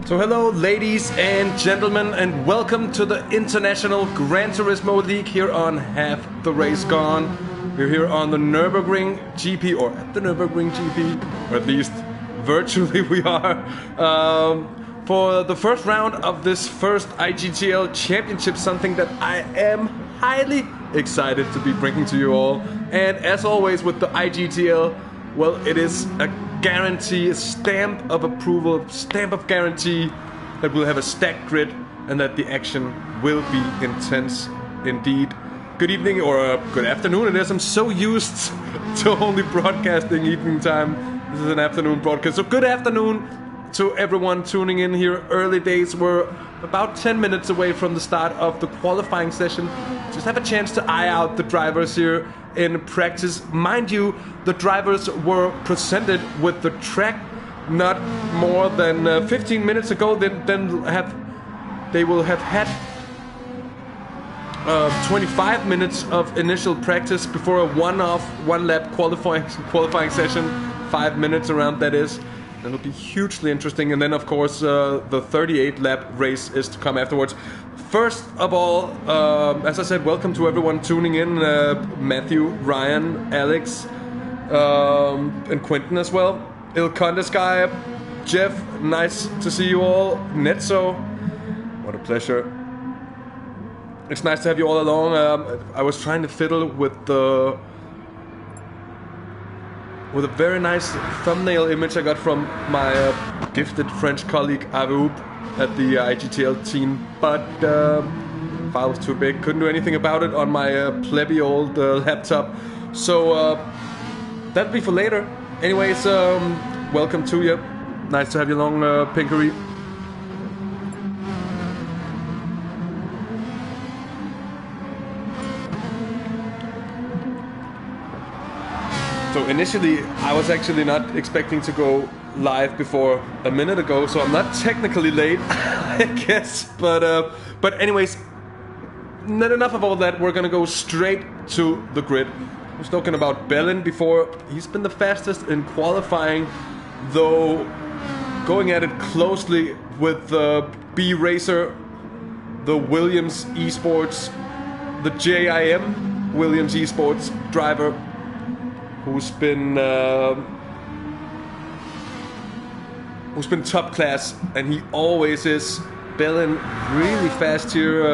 So hello ladies and gentlemen, and welcome to the International Gran Turismo League here on Half the Race Gone. We're here on the Nürburgring GP, or at the Nürburgring GP, or at least virtually we are, for the first round of this first IGTL championship, something that I am highly excited to be bringing to you all. And as always with the IGTL, well, it is a guarantee, a stamp of approval, stamp of guarantee that we'll have a stacked grid and that the action will be intense indeed. Good evening or good afternoon it is. I'm so used to only broadcasting evening time. This is an afternoon broadcast. So good afternoon to everyone tuning in here. Early days. We're about 10 minutes away from the start of the qualifying session. Just have a chance to eye out the drivers here in practice. Mind you, the drivers were presented with the track not more than 15 minutes ago. They will have had 25 minutes of initial practice before a one lap qualifying session. 5 minutes around, that is. It'll be hugely interesting. And then of course the 38 lap race is to come afterwards. First of all, as I said, welcome to everyone tuning in. Matthew, Ryan, Alex, and Quentin as well. Il Conde Sky, Jeff, nice to see you all. Netso, what a pleasure. It's nice to have you all along. I was trying to fiddle with a very nice thumbnail image I got from my gifted French colleague Arup at the IGTL team, but file was too big. Couldn't do anything about it on my plebby old laptop. So that'll be for later. Anyways, welcome to you. Nice to have you along, Pinkery. So initially, I was actually not expecting to go live before a minute ago, so I'm not technically late, I guess. But anyways, not enough of all that. We're gonna go straight to the grid. I was talking about Bellin before. He's been the fastest in qualifying, though going at it closely with the B Racer, the Williams Esports, the JIM Williams Esports driver, who's been top class, and he always is. Bellin really fast here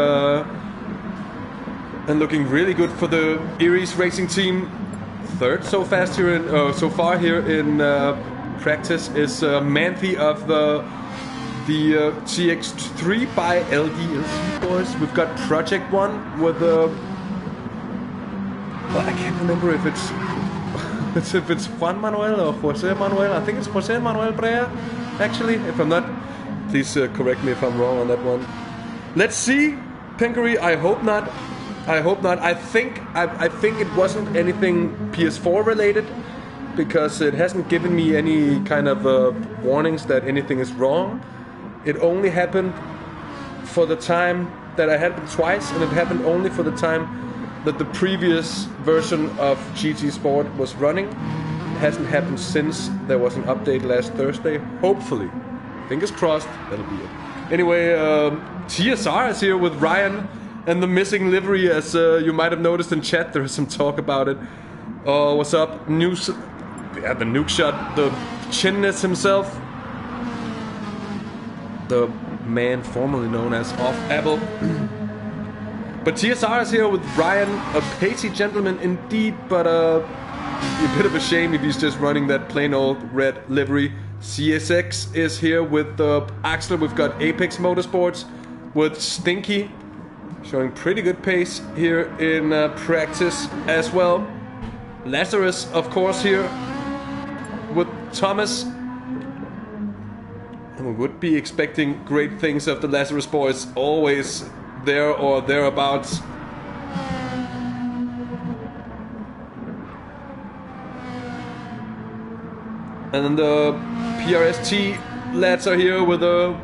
and looking really good for the Iris Racing team. Third so far here in practice is Manthe of the CX3 by LDLC boys. We've got Project One with well, I can't remember if it's Juan Manuel or Jose Manuel. I think it's Jose Manuel Brea, actually. If I'm not, please correct me if I'm wrong on that one. Let's see, Pinkery. I hope not. I think it wasn't anything PS4 related, because it hasn't given me any kind of warnings that anything is wrong. It only happened for the time that I had it twice, and it happened only for the time that the previous version of GT Sport was running. It hasn't happened since there was an update last Thursday. Hopefully, fingers crossed, that'll be it. Anyway, TSR is here with Ryan and the missing livery, as you might have noticed in chat. There is some talk about it. What's up? The nuke shot, the Chinness himself, the man formerly known as Off Apple. But TSR is here with Ryan, a pacey gentleman indeed, but a bit of a shame if he's just running that plain old red livery. CSX is here with Axler. We've got Apex Motorsports with Stinky, showing pretty good pace here in practice as well. Lazarus, of course, here with Thomas. And we would be expecting great things of the Lazarus boys, always there or thereabouts. And then the PRST lads are here with a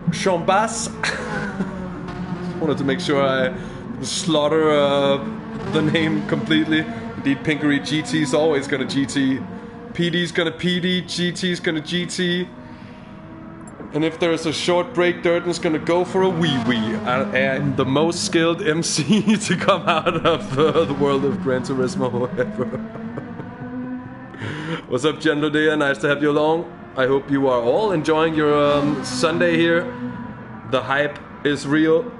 Chambas. Just wanted to make sure I slaughter the name completely. Indeed, Pinkery. GT's always gonna GT. PD's gonna PD. GT's gonna GT. And if there's a short break, Dirten's gonna go for a wee-wee. I am the most skilled MC to come out of the world of Gran Turismo ever. What's up, Gender Dear? Nice to have you along. I hope you are all enjoying your Sunday here. The hype is real,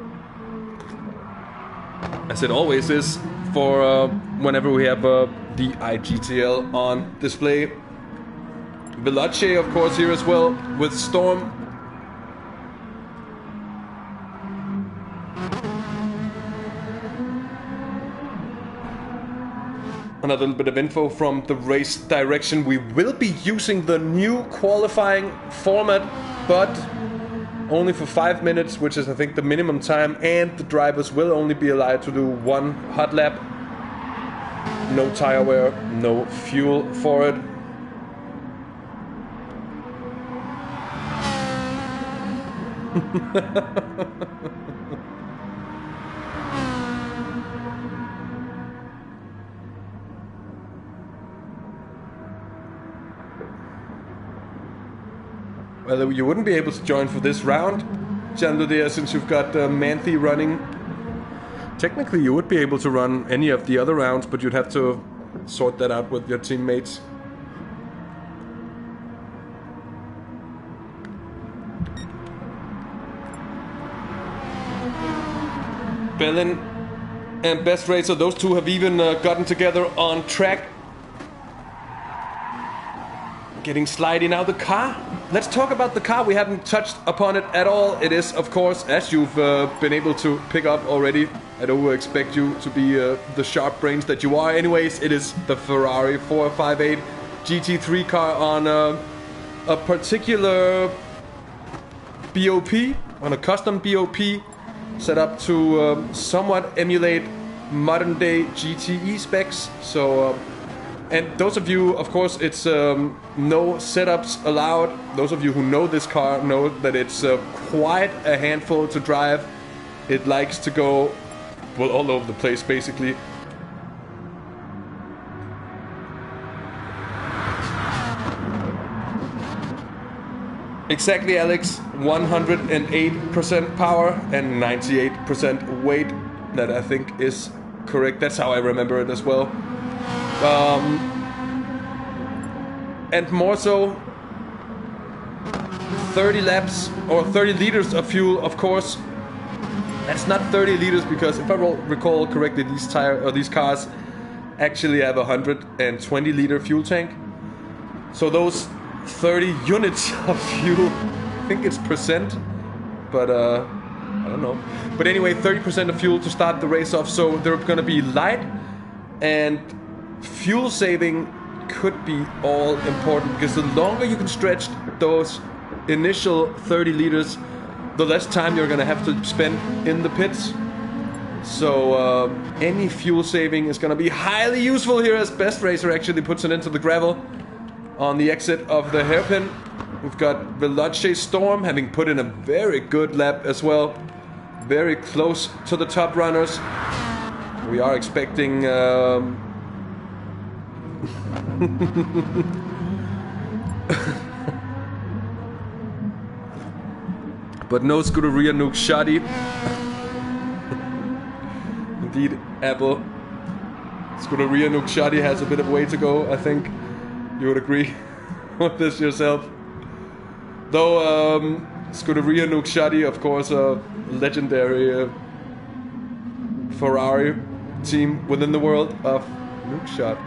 as it always is, for whenever we have the IGTL on display. Veloce, of course, here as well, with Storm. Another little bit of info from the race direction. We will be using the new qualifying format, but only for 5 minutes, which is I think the minimum time, and the drivers will only be allowed to do 1 hot lap. No tire wear, no fuel for it. Well, you wouldn't be able to join for this round, Jandodia, since you've got Manthe running. Technically, you would be able to run any of the other rounds, but you'd have to sort that out with your teammates. Bellin and Best Racer, those two have even gotten together on track. Getting slidey now. The car. Let's talk about the car. We haven't touched upon it at all. It is, of course, as you've been able to pick up already. I don't expect you to be the sharp brains that you are. Anyways, it is the Ferrari 458 GT3 car on a particular BOP, on a custom BOP set up to somewhat emulate modern day GTE specs. So. And those of you, of course, it's no setups allowed. Those of you who know this car know that it's quite a handful to drive. It likes to go, well, all over the place, basically. Exactly, Alex. 108% power and 98% weight. That I think is correct. That's how I remember it as well. And more so, 30 laps or 30 liters of fuel, of course. That's not 30 liters because if I recall correctly, these cars actually have a 120 liter fuel tank. So those 30 units of fuel, I think it's percent, but I don't know. But anyway, 30% of fuel to start the race off. So they're gonna be light, and fuel saving could be all important because the longer you can stretch those initial 30 liters, the less time you're gonna have to spend in the pits. So any fuel saving is gonna be highly useful here, as Best Racer actually puts it into the gravel on the exit of the hairpin. We've got Veloce Storm having put in a very good lap as well, very close to the top runners. We are expecting but no Scuderia Nuke Shoddy. Indeed, Apple. Scuderia Nuke Shoddy has a bit of way to go, I think. You would agree with this yourself. Though Scuderia Nuke Shoddy, of course, a legendary Ferrari team within the world of Nuke Shot.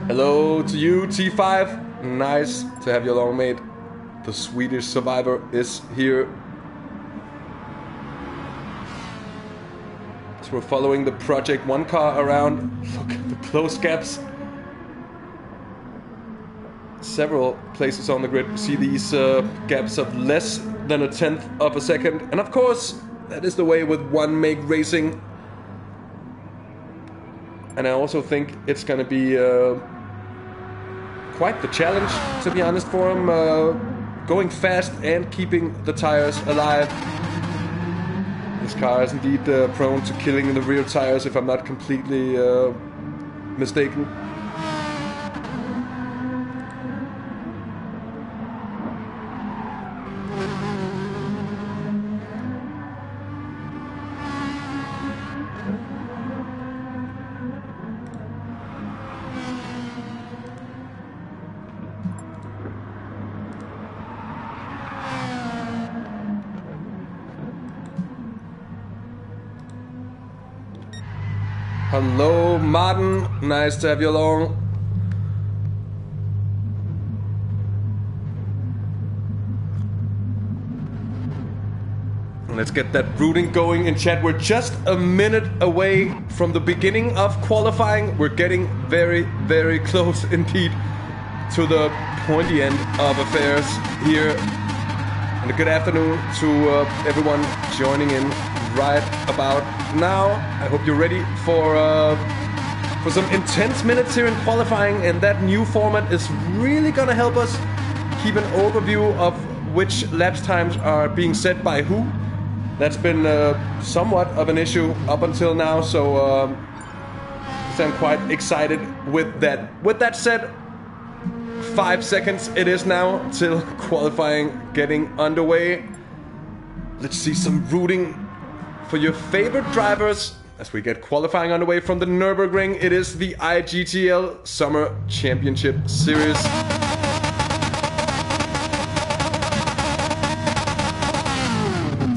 Hello to you, T5. Nice to have you along, mate. The Swedish survivor is here. So we're following the Project 1 car around. Look at the close gaps. Several places on the grid we see these gaps of less than a tenth of a second. And of course, that is the way with one make racing. And I also think it's going to be quite the challenge, to be honest, for him. Going fast and keeping the tires alive. This car is indeed prone to killing the rear tires, if I'm not completely mistaken. Hello, Martin. Nice to have you along. Let's get that rooting going in chat. We're just a minute away from the beginning of qualifying. We're getting very, very close indeed to the pointy end of affairs here. And a good afternoon to everyone joining in right about now. I hope you're ready for some intense minutes here in qualifying, and that new format is really gonna help us keep an overview of which lap times are being set by who. That's been somewhat of an issue up until now, so I'm quite excited with that. With that said, 5 seconds it is now till qualifying getting underway. Let's see some rooting for your favorite drivers as we get qualifying underway from the Nürburgring. It is the IGTL Summer Championship Series.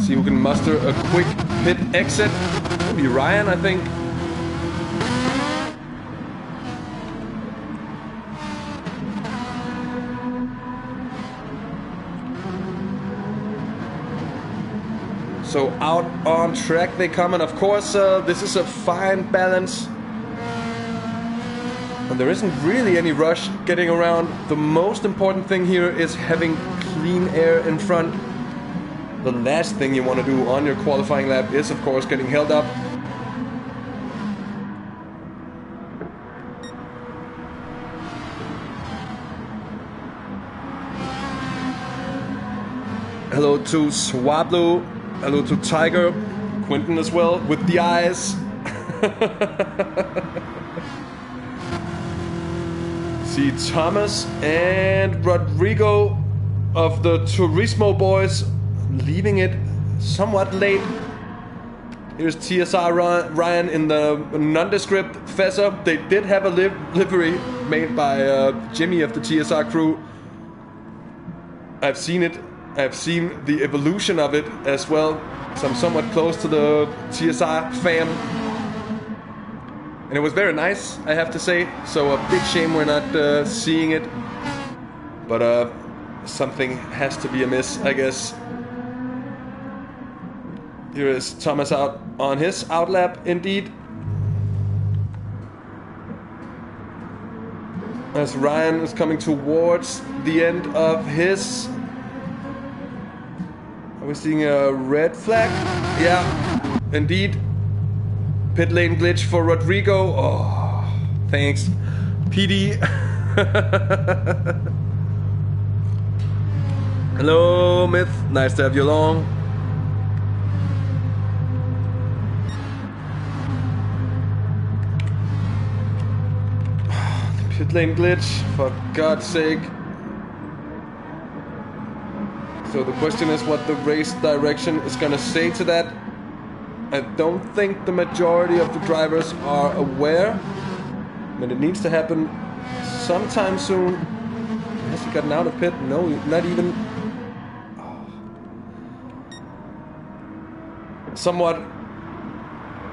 See who can muster a quick pit exit. It'll be Ryan, I think. So out on track they come, and of course this is a fine balance. And there isn't really any rush getting around. The most important thing here is having clean air in front. The last thing you want to do on your qualifying lap is, of course, getting held up. Hello to Swablu. Hello to Tiger. Quentin as well, with the eyes. See Thomas and Rodrigo of the Turismo boys leaving it somewhat late. Here's TSR Ryan in the nondescript Fezzer. They did have a livery made by Jimmy of the TSR crew. I've seen it. I've seen the evolution of it as well. So I'm somewhat close to the TSR fam. And it was very nice, I have to say. So a big shame we're not seeing it. But something has to be amiss, I guess. Here is Thomas out on his outlap, indeed. As Ryan is coming towards the end of his... Are we seeing a red flag? Yeah, indeed. Pit lane glitch for Rodrigo. Oh, thanks, PD. Hello, Myth. Nice to have you along. Pit lane glitch, for God's sake. So the question is what the race direction is gonna say to that. I don't think the majority of the drivers are aware. I mean, it needs to happen sometime soon. Has he gotten out of pit? No, not even. Oh. Somewhat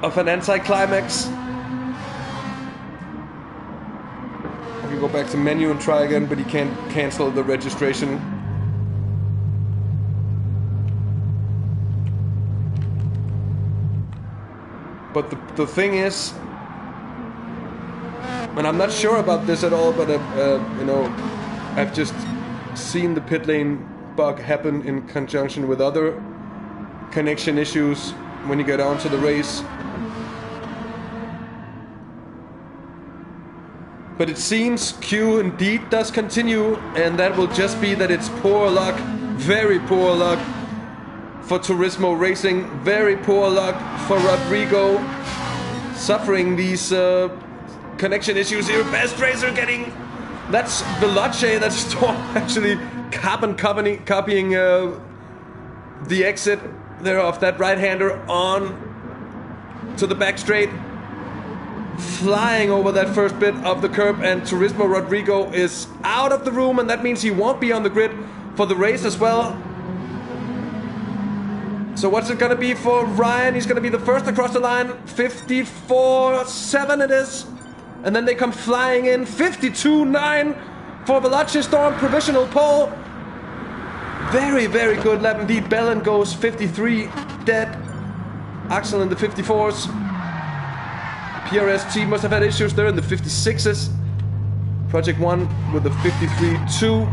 of an anticlimax. I can go back to menu and try again, but he can't cancel the registration. But the thing is, and I'm not sure about this at all, but you know, I've just seen the pit lane bug happen in conjunction with other connection issues when you get onto the race. But it seems Q indeed does continue, and that will just be that it's poor luck, very poor luck for Turismo Racing, very poor luck for Rodrigo, suffering these connection issues here. Best Racer getting... That's Veloce, that's Storm actually copying the exit there of that right-hander on to the back straight. Flying over that first bit of the curb, and Turismo Rodrigo is out of the room, and that means he won't be on the grid for the race as well. So what's it gonna be for Ryan? He's gonna be the first across the line. 54.7 it is. And then they come flying in. 52.9 for Veloce Storm, provisional pole. Very, very good lap indeed. Bellin goes 53 dead. Axel in the 54s. PRST must have had issues there in the 56s. Project 1 with the 53.2.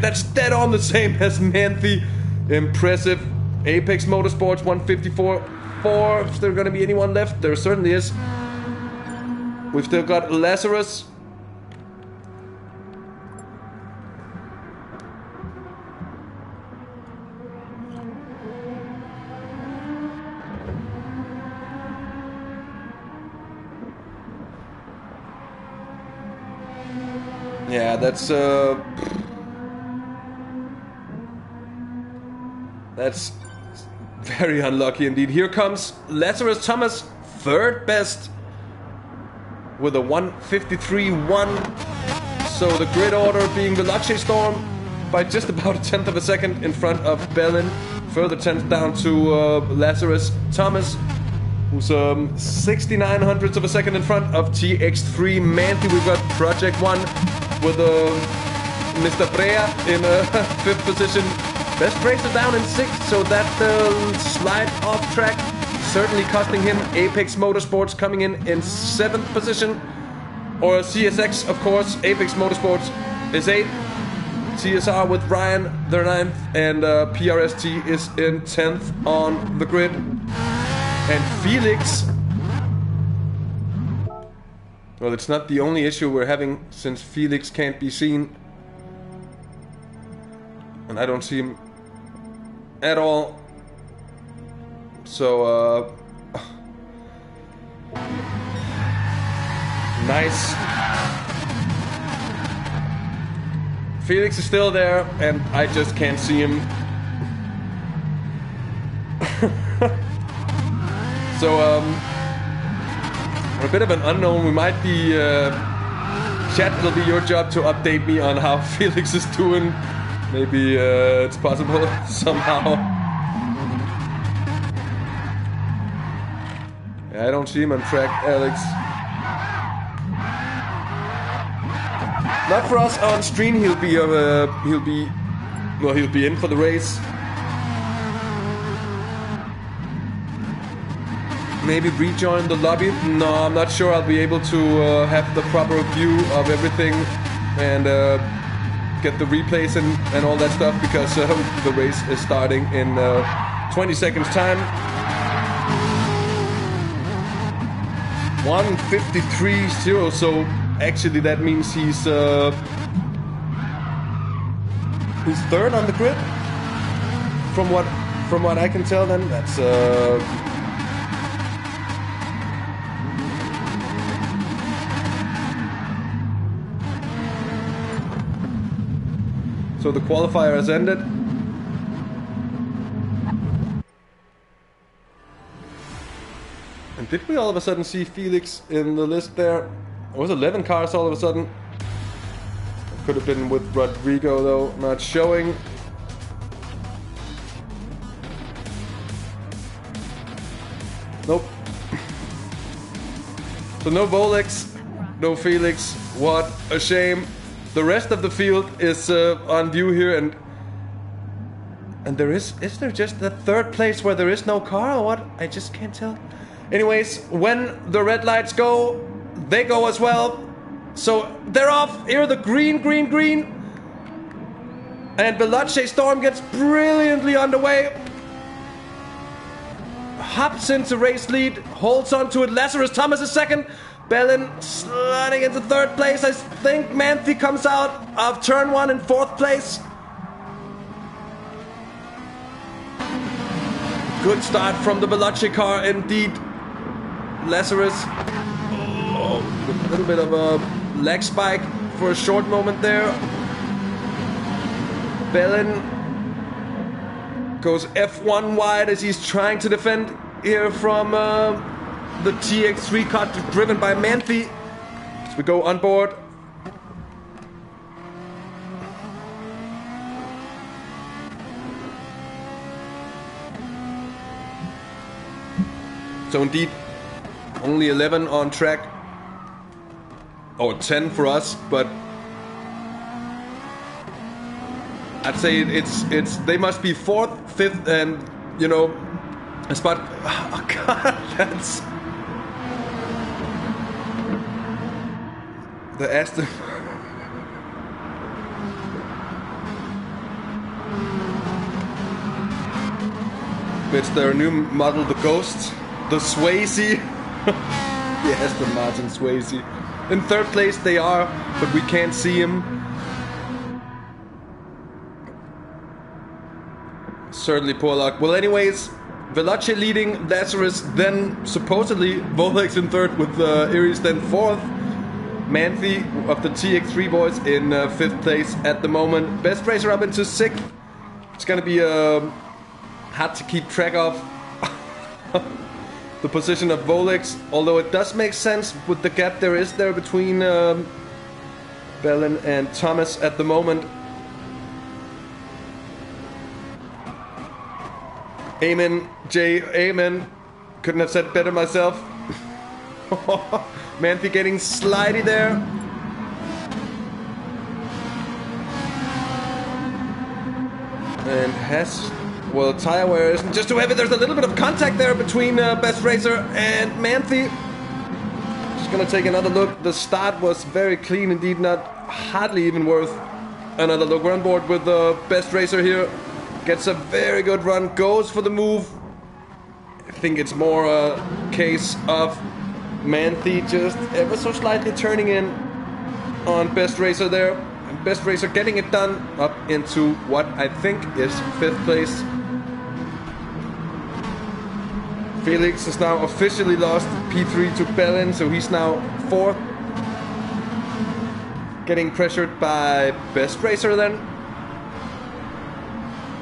That's dead on the same as Manthe. Impressive. Apex Motorsports 154.4. Is there gonna be anyone left? There certainly is. We've still got Lazarus. Yeah, that's very unlucky indeed. Here comes Lazarus Thomas, third best with a 153.1. So the grid order being Veloce Storm by just about a tenth of a second in front of Bellin. Further tenth down to Lazarus Thomas, who's 69 hundredths of a second in front of TX3 Manthe. We've got Project 1 with Mr. Brea in 5th position. Best racer down in 6th, so that slide off track certainly costing him. Apex Motorsports coming in 7th position. Or CSX, of course. Apex Motorsports is 8th. CSR with Ryan, they're 9th. And PRST is in 10th on the grid. And Felix... Well, it's not the only issue we're having, since Felix can't be seen. And I don't see him at all. So, nice. Felix is still there, and I just can't see him. So, we're a bit of an unknown. We might be... chat, it'll be your job to update me on how Felix is doing. Maybe it's possible somehow. Yeah, I don't see him on track, Alex. Not for us on stream. He'll be in for the race. Maybe rejoin the lobby. No, I'm not sure I'll be able to have the proper view of everything and get the replays and all that stuff, because the race is starting in 20 seconds time. 153.0, so actually that means he's third on the grid. From what I can tell, then that's so the qualifier has ended. And did we all of a sudden see Felix in the list there? It was 11 cars all of a sudden. It could have been with Rodrigo though, not showing. Nope. So no Volex, no Felix. What a shame. The rest of the field is on view here, and there is there just that third place where there is no car or what? I just can't tell. Anyways, when the red lights go, they go as well. So they're off. Here the green. And Veloce Storm gets brilliantly underway. Hops into race lead, holds on to it. Lazarus Thomas is second. Bellin sliding into third place. I think Manthe comes out of turn 1 in 4th place. Good start from the Veloce car indeed. Lazarus, a little bit of a leg spike for a short moment there. Bellin goes F1 wide as he's trying to defend here from the TX3 car driven by Manthe. As we go on board. So indeed, only 11 on track, or 10 for us, but I'd say it's they must be 4th, 5th, and you know, a spot. Oh god, that's the Aston. It's their new model, the Ghost, the Swayze. The Aston Martin Swayze. In 3rd place they are, but we can't see him. Certainly poor luck. Well, anyways, Veloce leading, Lazarus, then supposedly Volex in 3rd with Iris then 4th. Manthe of the TX3 boys in 5th place at the moment. Best racer up into 6th. It's gonna be hard to keep track of the position of Volex, although it does make sense with the gap there is there between Bellin and Thomas at the moment. Amen, Jay, amen. Couldn't have said better myself. Manthe getting slidey there. And has, well, tire wear isn't just too heavy. There's a little bit of contact there between Best Racer and Manthe. Just gonna take another look. The start was very clean indeed, not hardly even worth another look. We're on board with the Best Racer here. Gets a very good run, goes for the move. I think it's more a case of Manthe just ever so slightly turning in on Best Racer there. And Best Racer getting it done up into what I think is 5th place. Felix has now officially lost P3 to Bellin, so he's now 4th. Getting pressured by Best Racer then.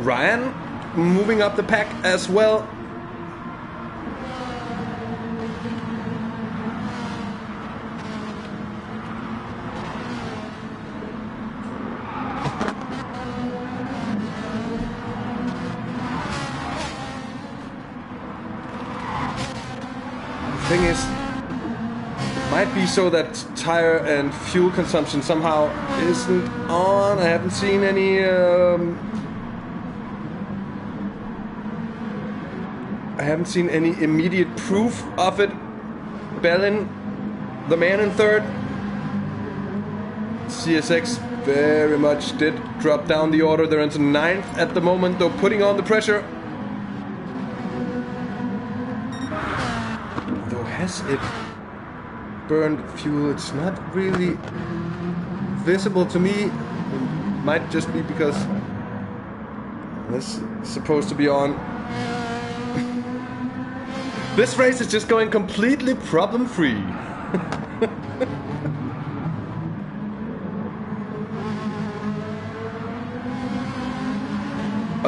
Ryan moving up the pack as well. The thing is, it might be so that tire and fuel consumption somehow isn't on. I haven't seen any immediate proof of it. Bellin, the man in 3rd. CSX very much did drop down the order. They're into 9th at the moment, though putting on the pressure. Though has it burned fuel? It's not really visible to me. It might just be because this is supposed to be on. This race is just going completely problem-free.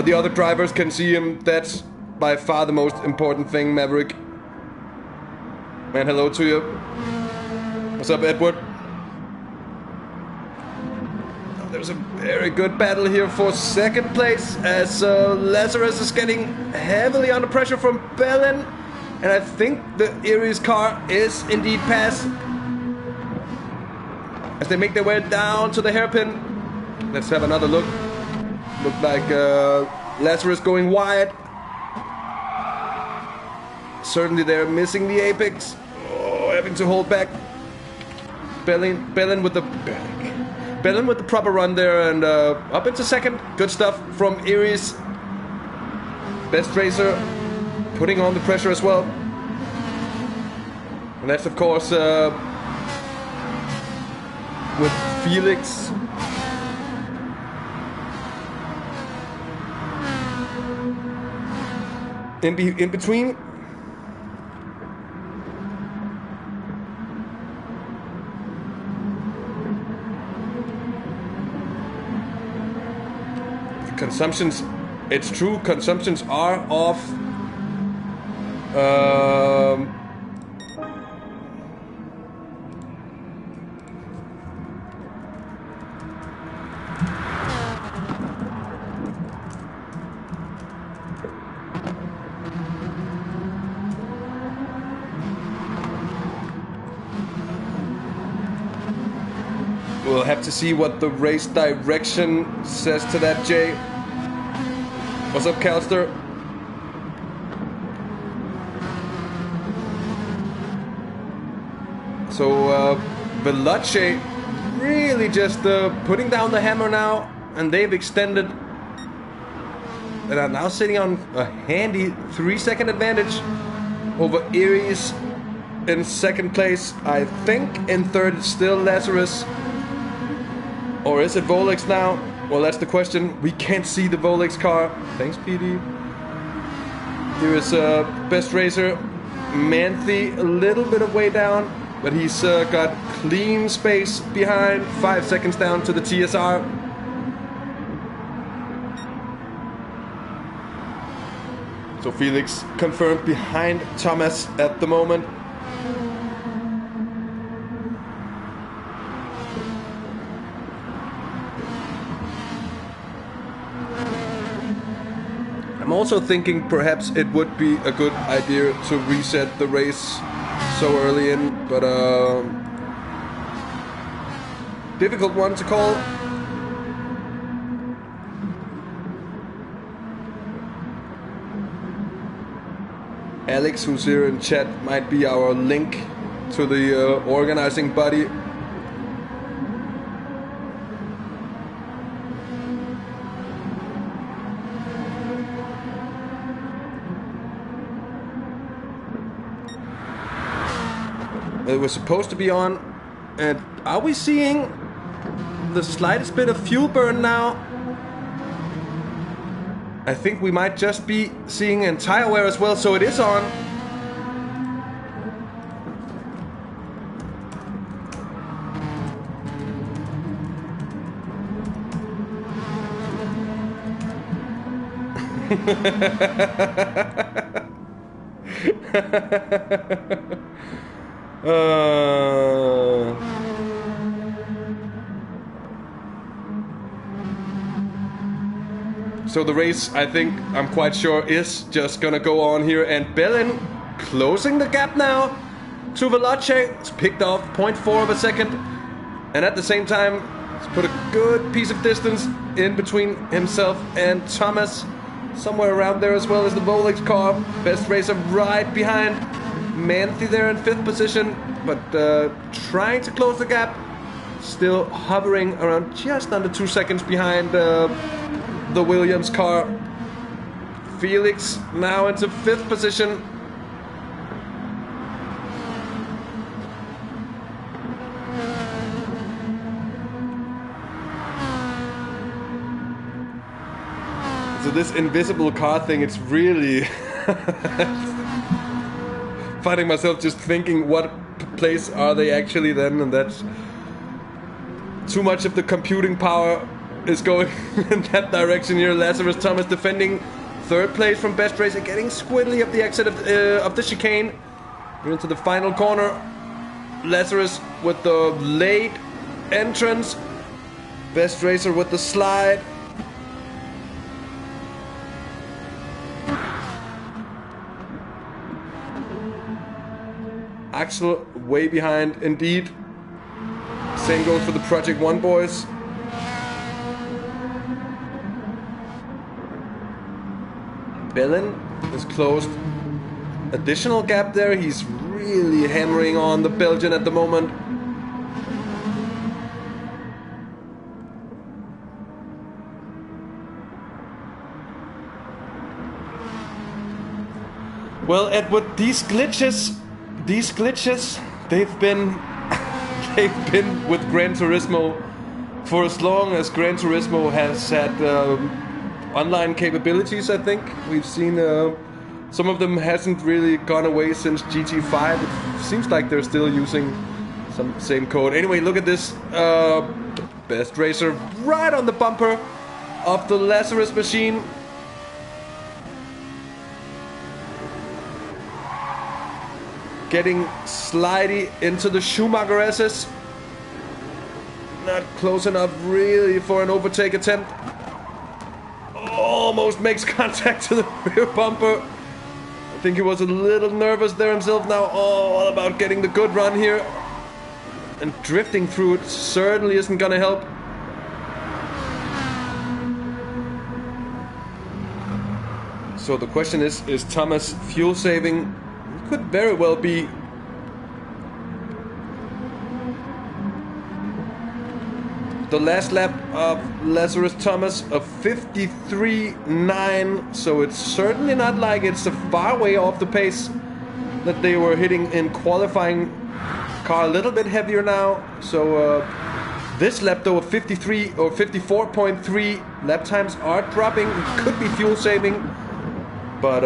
The other drivers can see him. That's by far the most important thing, Maverick. Man, hello to you. What's up, Edward? There's a very good battle here for 2nd place as Lazarus is getting heavily under pressure from Bellin. And I think the Iris car is indeed past as they make their way down to the hairpin. Let's have another look. Look like Lazarus going wide. Certainly they're missing the apex. Oh, having to hold back. Bellin with the proper run there and up into 2nd. Good stuff from Iris. Best Racer putting on the pressure as well. And that's of course with Felix. In between. Consumptions, it's true, consumptions are off. forgot to see what the race direction says to that, Jay. What's up, Calster? So, Veloce really just putting down the hammer now, and they've extended and are now sitting on a handy 3-second advantage over Aries in second place. I think in third it's still Lazarus. Or is it Volex now? Well, that's the question. We can't see the Volex car. Thanks, PD. Here is Best Racer Manthe, a little bit of way down, but he's got clean space behind, 5 seconds down to the TSR. So Felix confirmed behind Thomas at the moment. I'm also thinking perhaps it would be a good idea to reset the race so early in, but difficult one to call. Alex, who's here in chat, might be our link to the organizing body. It was supposed to be on, and are we seeing the slightest bit of fuel burn now? I think we might just be seeing an tire wear as well, so it is on. So the race, I think, I'm quite sure, is just gonna go on here, and Bellin closing the gap now to Veloce. It's picked off 0.4 of a second, and at the same time, it's put a good piece of distance in between himself and Thomas. Somewhere around there as well as the Volex car. Best Racer right behind Manthe there in 5th position, but trying to close the gap. Still hovering around just under 2 seconds behind the Williams car. Felix now into 5th position. So this invisible car thing, it's really finding myself just thinking what place are they actually then, and that's too much of the computing power is going in that direction here. Lazarus Thomas defending 3rd place from Best Racer, getting squiddly at the exit of the chicane. We're into the final corner. Lazarus with the late entrance. Best Racer with the slide. Axel way behind indeed. Same goes for the Project 1 boys. Bellin is closed. Additional gap there. He's really hammering on the Belgian at the moment. Well, Edward, these glitches, they've been with Gran Turismo for as long as Gran Turismo has had online capabilities. I think we've seen some of them hasn't really gone away since GT5. It seems like they're still using some same code. Anyway, look at this. Best Racer right on the bumper of the Lazarus machine. Getting slidey into the Schumacher SS. Not close enough really for an overtake attempt. Almost makes contact to the rear bumper. I think he was a little nervous there himself now. All about getting the good run here. and drifting through it certainly isn't gonna help. So the question is Thomas fuel saving? It could very well be. The last lap of Lazarus Thomas of 53.9, so it's certainly not like it's a far way off the pace that they were hitting in qualifying. Car a little bit heavier now, so this lap though of 53 or 54.3, lap times are dropping. It could be fuel saving, but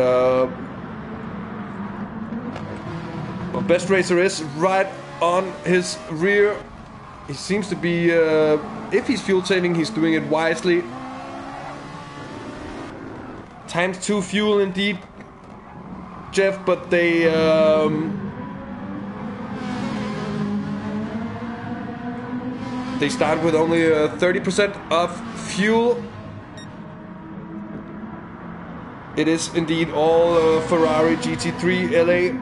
well, Best Racer is right on his rear. He seems to be, if he's fuel saving, he's doing it wisely. Times 2 fuel indeed, Jeff, but they start with only 30% of fuel. It is indeed all Ferrari GT3 LA.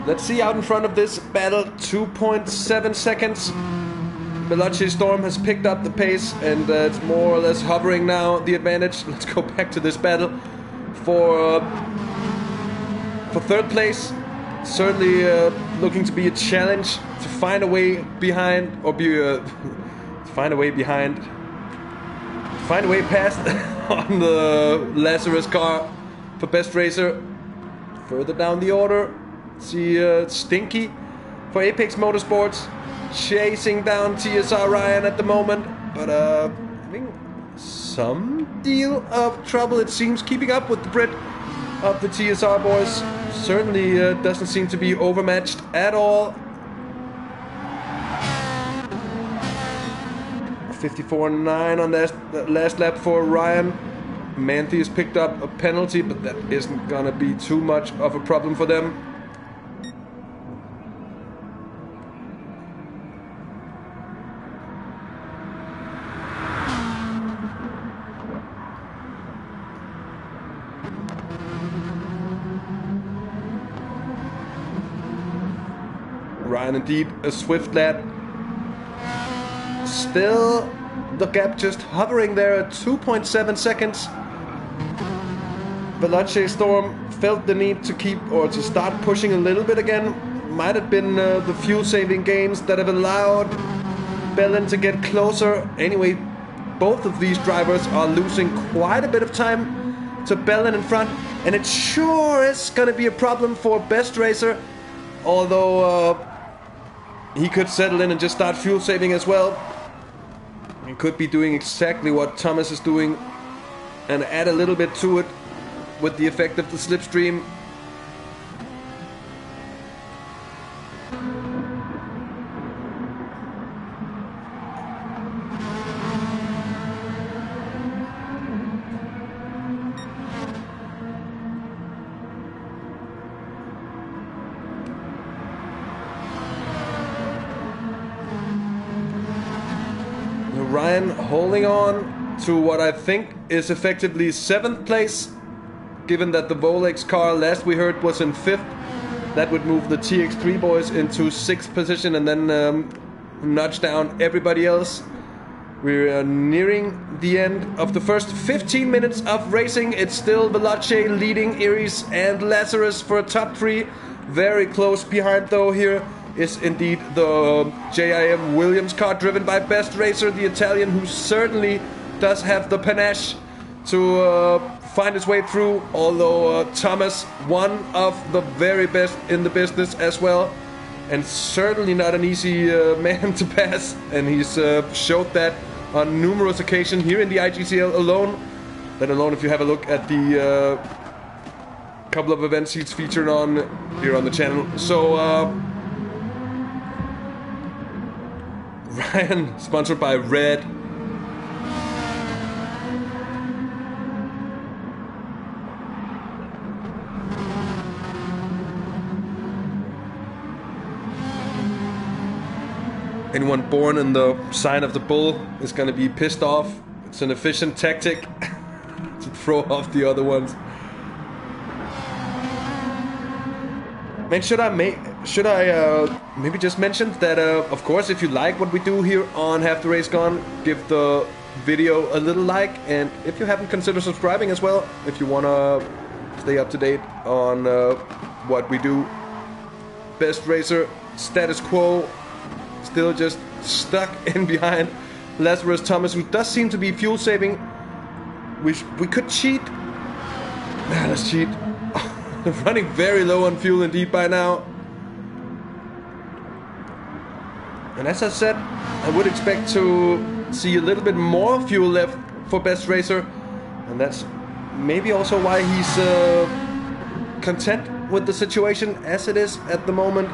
Let's see out in front of this battle, 2.7 seconds. Veloce Storm has picked up the pace and it's more or less hovering now, the advantage. Let's go back to this battle for third place. Certainly looking to be a challenge to find a way behind, or find a way past on the Lazarus car for Best Racer. Further down the order, see Stinky for Apex Motorsports chasing down TSR Ryan at the moment, but having some deal of trouble, it seems, keeping up with the Brit of the TSR boys. Certainly doesn't seem to be overmatched at all. 54.9 on that last lap for Ryan. Manthe has picked up a penalty, but that isn't gonna be too much of a problem for them. Ryan indeed a swift lad. Still the gap just hovering there at 2.7 seconds. Veloce Storm felt the need to keep, or to start pushing a little bit again. Might have been the fuel saving gains that have allowed Bellin to get closer. Anyway, both of these drivers are losing quite a bit of time to Bellin in front, and it sure is gonna be a problem for Best Racer, although he could settle in and just start fuel saving as well. He could be doing exactly what Thomas is doing and add a little bit to it with the effect of the slipstream. Ryan holding on to what I think is effectively 7th place, given that the Volex car last we heard was in 5th. That would move the TX3 boys into 6th position and then nudge down everybody else. We're nearing the end of the first 15 minutes of racing. It's still Veloce leading Iris and Lazarus for a top 3. Very close behind though here is indeed the JIM Williams car driven by Best Racer, the Italian, who certainly does have the panache to find his way through, although Thomas, one of the very best in the business as well, and certainly not an easy man to pass, and he's showed that on numerous occasions here in the IGTL alone, let alone if you have a look at the couple of events he's featured on here on the channel. So Ryan, sponsored by Red. Anyone born in the sign of the bull is going to be pissed off. It's an efficient tactic to throw off the other ones. Man, should I maybe just mention that, of course, if you like what we do here on Half the Race Gone, give the video a little like, and if you haven't, consider subscribing as well, if you want to stay up to date on what we do. Best racer, status quo, still just stuck in behind Lazarus Thomas, who does seem to be fuel saving. We could cheat. Let's cheat. Running very low on fuel indeed by now. And as I said, I would expect to see a little bit more fuel left for Best Racer. And that's maybe also why he's content with the situation as it is at the moment.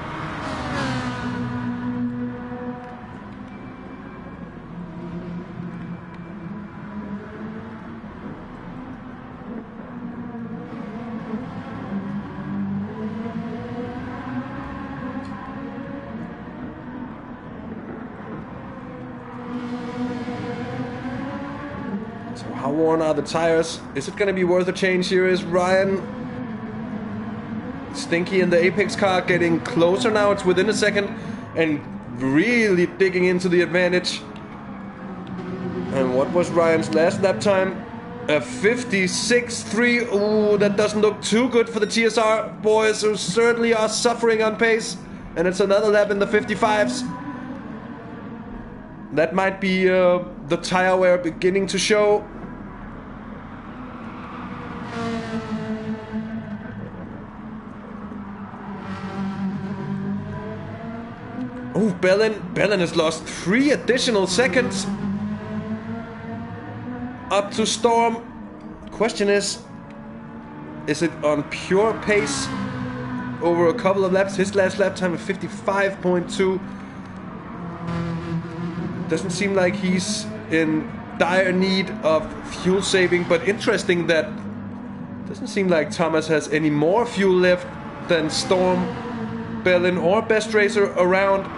So how worn are the tires? Is it going to be worth a change here? Is Ryan Stinky in the Apex car getting closer now? It's within a second and really digging into the advantage. And what was Ryan's last lap time? A 56.3. Ooh, that doesn't look too good for the TSR boys, who certainly are suffering on pace. And it's another lap in the 55s. That might be the tire wear beginning to show. Oh, Bellin has lost 3 additional seconds up to Storm. Question is it on pure pace over a couple of laps? His last lap time of 55.2. Doesn't seem like he's in dire need of fuel saving, but interesting that doesn't seem like Thomas has any more fuel left than Storm, Bellin, or Best Racer around.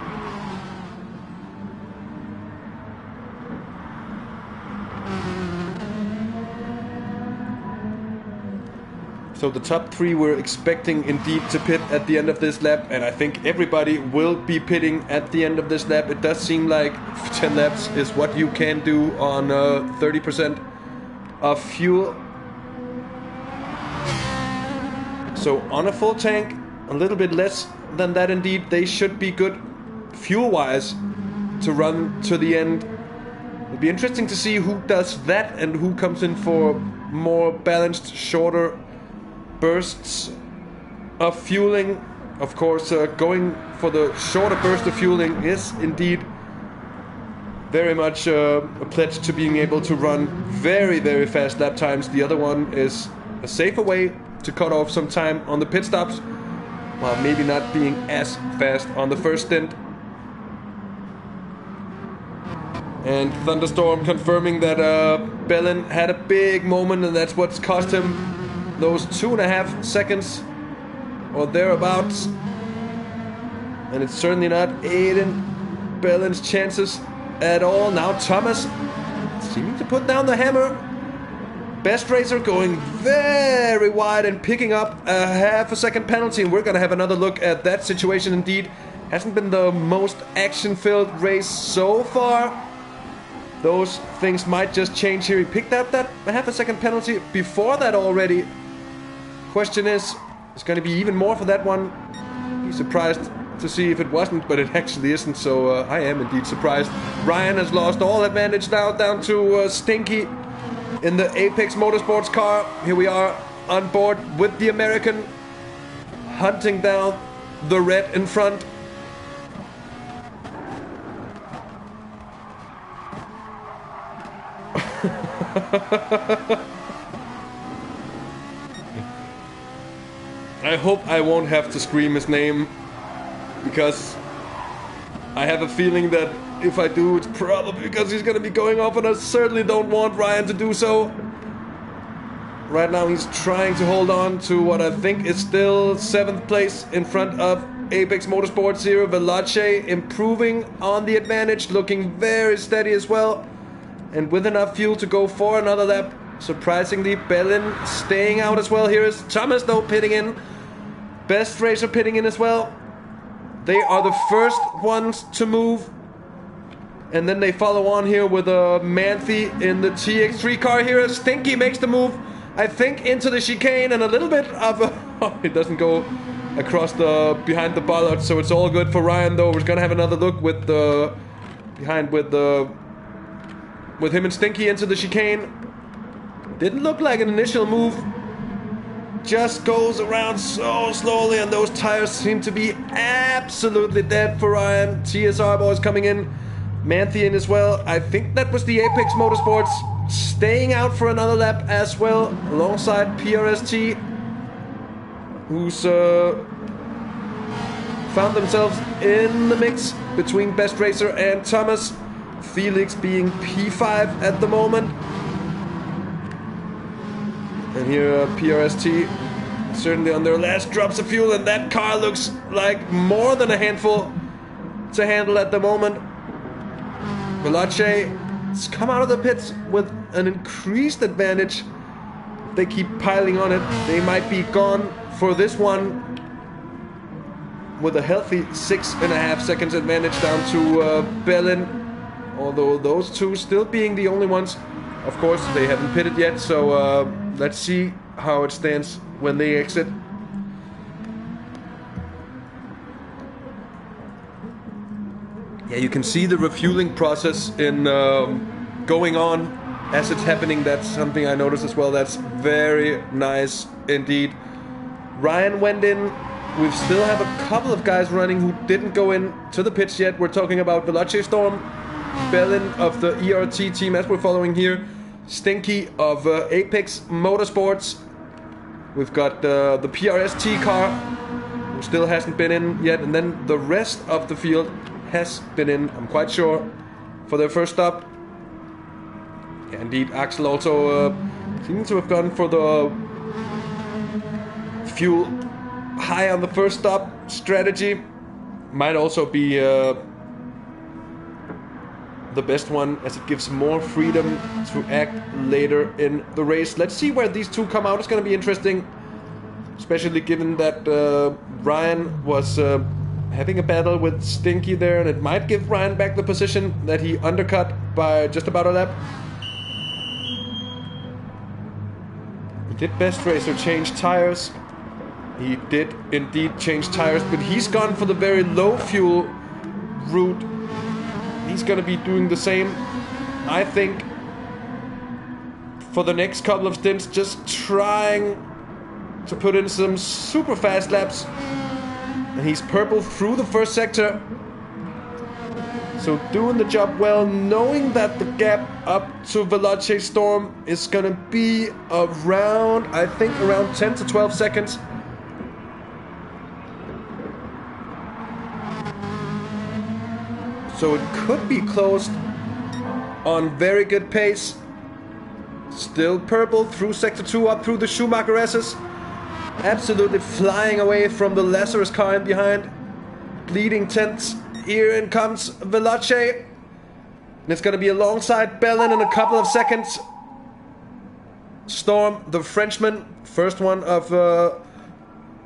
So the top 3 we're expecting indeed to pit at the end of this lap, and I think everybody will be pitting at the end of this lap. It does seem like 10 laps is what you can do on 30% of fuel. So on a full tank, a little bit less than that indeed, they should be good fuel-wise to run to the end. It'll be interesting to see who does that and who comes in for more balanced, shorter bursts of fueling. Of course, going for the shorter burst of fueling is indeed very much a pledge to being able to run very, very fast lap times. The other one is a safer way to cut off some time on the pit stops, while maybe not being as fast on the first stint. And Thunderstorm confirming that Bellin had a big moment, and that's what's cost him those 2.5 seconds or thereabouts. And it's certainly not aiding Bellin's chances at all. Now Thomas seeming to put down the hammer. Best Racer going very wide and picking up a half a second penalty, and we're gonna have another look at that situation indeed. Hasn't been the most action-filled race so far. Those things might just change here. He picked up that half a second penalty before that already. Question is, it's going to be even more for that one. Be surprised to see if it wasn't, but it actually isn't, so I am indeed surprised. Ryan has lost all advantage now, down to Stinky in the Apex Motorsports car. Here we are on board with the American, hunting down the red in front. I hope I won't have to scream his name, because I have a feeling that if I do, it's probably because he's gonna be going off, and I certainly don't want Ryan to do so. Right now he's trying to hold on to what I think is still 7th place in front of Apex Motorsports here. Veloce improving on the advantage, looking very steady as well, and with enough fuel to go for another lap. Surprisingly, Bellin staying out as well. Here is Thomas though pitting in. Best Racer pitting in as well. They are the first ones to move. And then they follow on here with Manthe in the TX3 car here. Stinky makes the move, I think, into the chicane, and a little bit of a... Oh, it doesn't go across the... behind the bollard, so it's all good for Ryan, though. We're gonna have another look with the... with him and Stinky into the chicane. Didn't look like an initial move. Just goes around so slowly, and those tires seem to be absolutely dead for Ryan. TSR boys coming in. Manthe in as well. I think that was the Apex Motorsports staying out for another lap as well, alongside PRST, who's found themselves in the mix between Best Racer and Thomas. Felix being P5 at the moment. And here PRST certainly on their last drops of fuel, and that car looks like more than a handful to handle at the moment. Veloce has come out of the pits with an increased advantage. If they keep piling on it, they might be gone for this one with a healthy 6.5 seconds advantage down to Bellin. Although those two still being the only ones. Of course, they haven't pitted yet, so let's see how it stands when they exit. Yeah, you can see the refueling process in going on as it's happening. That's something I noticed as well. That's very nice indeed. Ryan went in. We still have a couple of guys running who didn't go in to the pits yet. We're talking about Veloce Storm, Bellin of the ERT team as we're following here, Stinky of Apex Motorsports. We've got the PRST car who still hasn't been in yet, and then the rest of the field has been in, I'm quite sure, for their first stop. Yeah, indeed, Axel also seems to have gone for the fuel high on the first stop strategy. Might also be the best one, as it gives more freedom to act later in the race. Let's see where these two come out. It's going to be interesting, especially given that Ryan was having a battle with Stinky there, and it might give Ryan back the position that he undercut by just about a lap. Did Best Racer change tires? He did indeed change tires, but he's gone for the very low fuel route. He's gonna be doing the same, I think, for the next couple of stints, just trying to put in some super fast laps. And he's purple through the first sector, so doing the job well, knowing that the gap up to Veloce Storm is gonna be around, I think, around 10 to 12 seconds. So it could be closed on very good pace. Still purple through sector 2 up through the Schumacher S's. Absolutely flying away from the Lazarus car in behind. Bleeding tenths. Here in comes Veloce. And it's going to be alongside Bellin in a couple of seconds. Storm, the Frenchman, first one of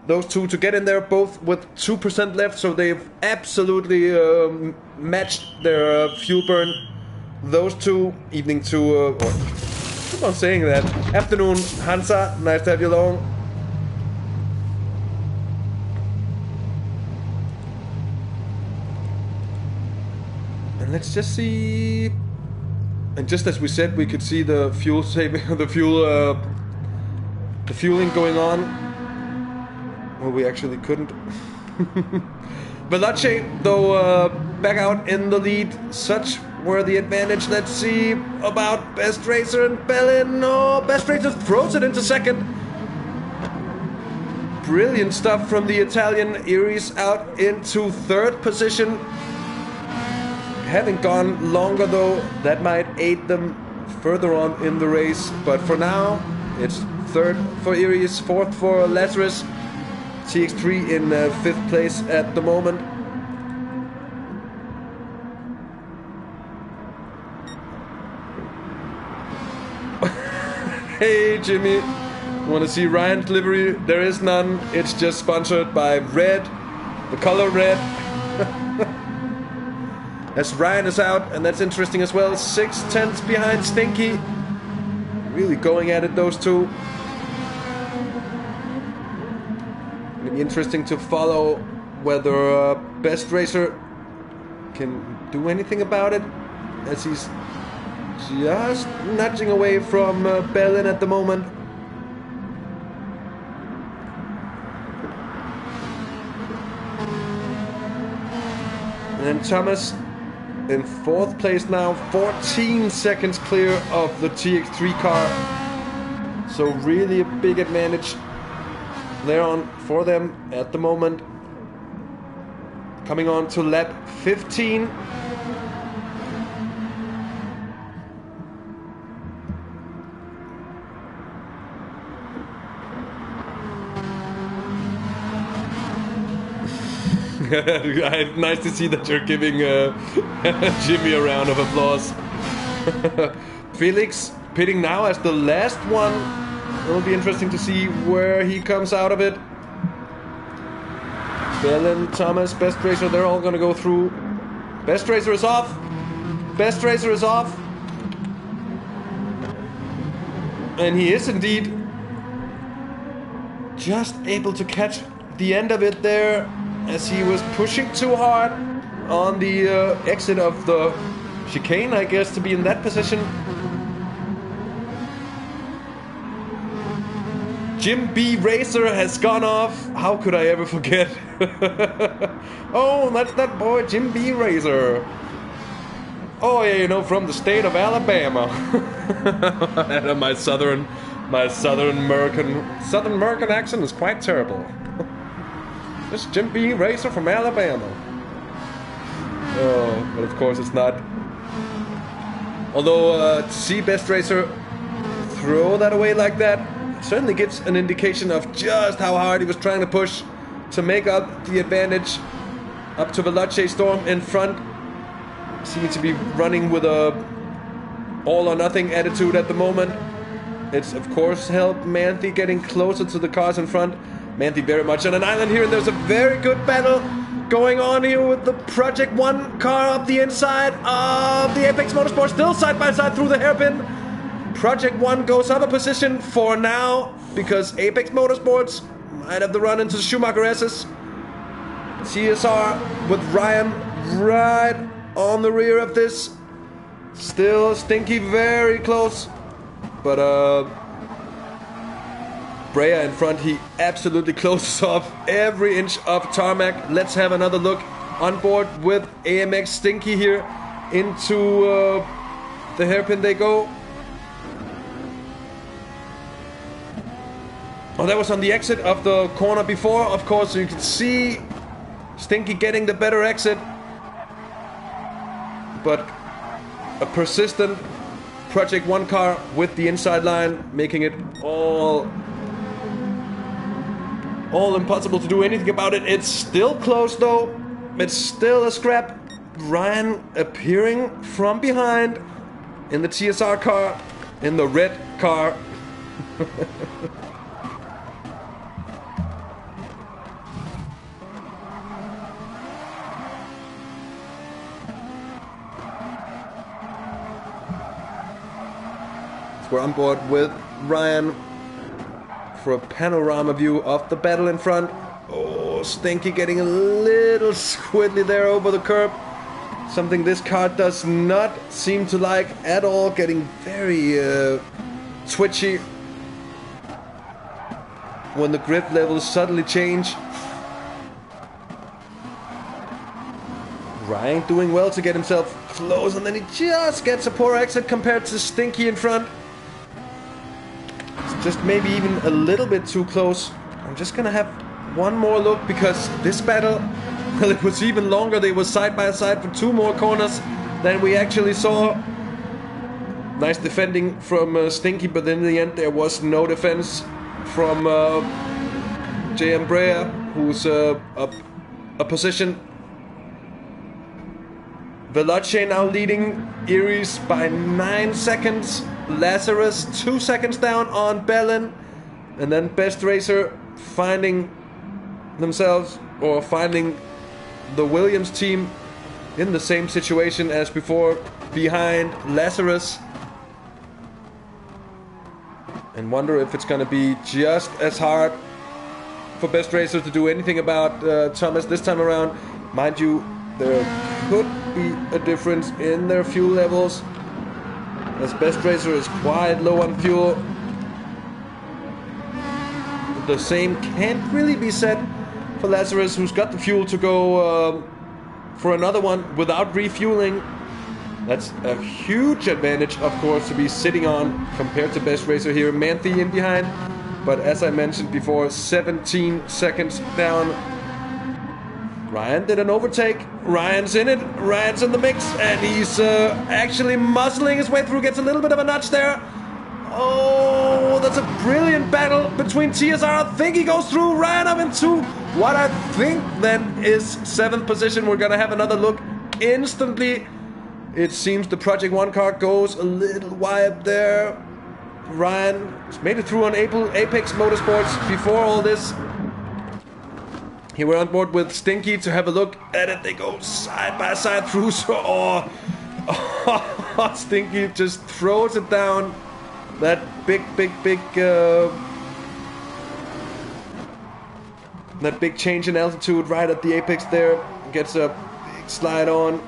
those two to get in there, both with 2% left, so they've absolutely matched their fuel burn. Those two, evening to, keep on saying that. Afternoon, Hansa, nice to have you along. And let's just see. And just as we said, we could see the fuel saving, the fueling going on. Well, we actually couldn't. Veloce, though, back out in the lead. Such were the advantage. Let's see about Best Racer and Bellin. No, Best Racer throws it into second. Brilliant stuff from the Italian. Iris out into third position. Having gone longer, though, that might aid them further on in the race. But for now, it's third for Iris, fourth for Lazarus. TX3 in fifth place at the moment. Hey Jimmy, Want to see Ryan's livery? There is none. It's just sponsored by red, the color red. As Ryan is out, and that's interesting as well. 6/10 behind Stinky. Really going at it, those two. It'll be interesting to follow whether Best Racer can do anything about it, as he's just nudging away from Bellin at the moment. And Thomas in 4th place now, 14 seconds clear of the TX3 car. So really a big advantage there on for them at the moment. Coming on to lap 15. Nice to see that you're giving Jimmy a round of applause. Felix pitting now as the last one. It'll be interesting to see where he comes out of it. Bellin, Thomas, Best Racer, they're all gonna go through. Best Racer is off. Best Racer is off. And he is indeed just able to catch the end of it there, as he was pushing too hard on the exit of the chicane, I guess, to be in that position. Jim B. Racer has gone off. How could I ever forget? Oh, that's that boy, Jim B. Racer. Oh yeah, you know, from the state of Alabama. And my southern American accent is quite terrible. This is Jim B. Racer from Alabama. Oh, but of course it's not. Although to see Best Racer throw that away like that certainly gives an indication of just how hard he was trying to push to make up the advantage up to Veloce Storm in front. Seems to be running with a all or nothing attitude at the moment. It's of course helped Manthe getting closer to the cars in front. Manthe very much on an island here, and there's a very good battle going on here with the Project 1 car up the inside of the Apex Motorsport, still side by side through the hairpin. Project 1 goes up a position for now, because Apex Motorsports might have the run into Schumacher S's. CSR with Ryan right on the rear of this. Still Stinky very close, but Brea in front, he absolutely closes off every inch of tarmac. Let's have another look on board with AMX Stinky here into the hairpin they go. Oh, that was on the exit of the corner before, of course, so you can see Stinky getting the better exit. But a persistent Project 1 car with the inside line, making it all impossible to do anything about it. It's still close though. It's still a scrap. Ryan appearing from behind in the TSR car, in the red car. We're on board with Ryan for a panorama view of the battle in front. Oh, Stinky getting a little squiddly there over the curb. Something this car does not seem to like at all. Getting very twitchy when the grip levels suddenly change. Ryan doing well to get himself close, and then he just gets a poor exit compared to Stinky in front. Just maybe even a little bit too close. I'm just gonna have one more look, because this battle, well, it was even longer. They were side by side for 2 more corners than we actually saw. Nice defending from Stinky, but in the end there was no defense from JM Brea, who's up a position. Veloce now leading Iris by 9 seconds. Lazarus 2 seconds down on Bellin. And then Best Racer finding themselves, or finding the Williams team in the same situation as before, behind Lazarus. And wonder if it's gonna be just as hard for Best Racer to do anything about Thomas this time around. Mind you, there could be a difference in their fuel levels, as Best Racer is quite low on fuel. The same can't really be said for Lazarus, who's got the fuel to go for another one without refueling. That's a huge advantage, of course, to be sitting on compared to Best Racer here. Manthe in behind, but as I mentioned before, 17 seconds down. Ryan did an overtake. Ryan's in it. Ryan's in the mix, and he's actually muscling his way through. Gets a little bit of a nudge there. Oh, that's a brilliant battle between TSR. I think he goes through. Ryan up into what I think then is 7th position. We're gonna have another look instantly. It seems the Project 1 car goes a little wide there. Ryan made it through on Apex Motorsports before all this. Here we're on board with Stinky to have a look at it. They go side by side through. So, Stinky just throws it down. That big change in altitude right at the apex there. Gets a big slide on.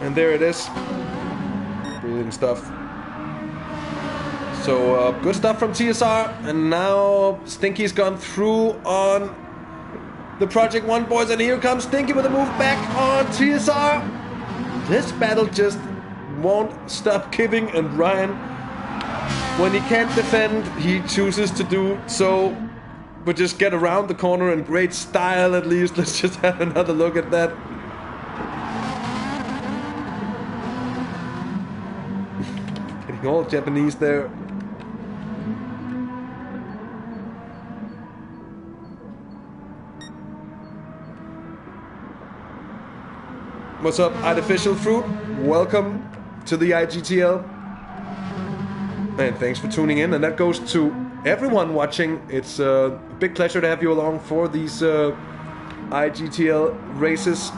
And there it is. Brilliant stuff. So, good stuff from TSR. And now Stinky's gone through on the Project 1 boys. And here comes Stinky with a move back on TSR. This battle just won't stop giving. And Ryan, when he can't defend, he chooses to do so. But just get around the corner in great style at least. Let's just have another look at that. Getting all Japanese there. What's up, Artificial Fruit? Welcome to the IGTL. And thanks for tuning in. And that goes to everyone watching. It's a big pleasure to have you along for these IGTL races.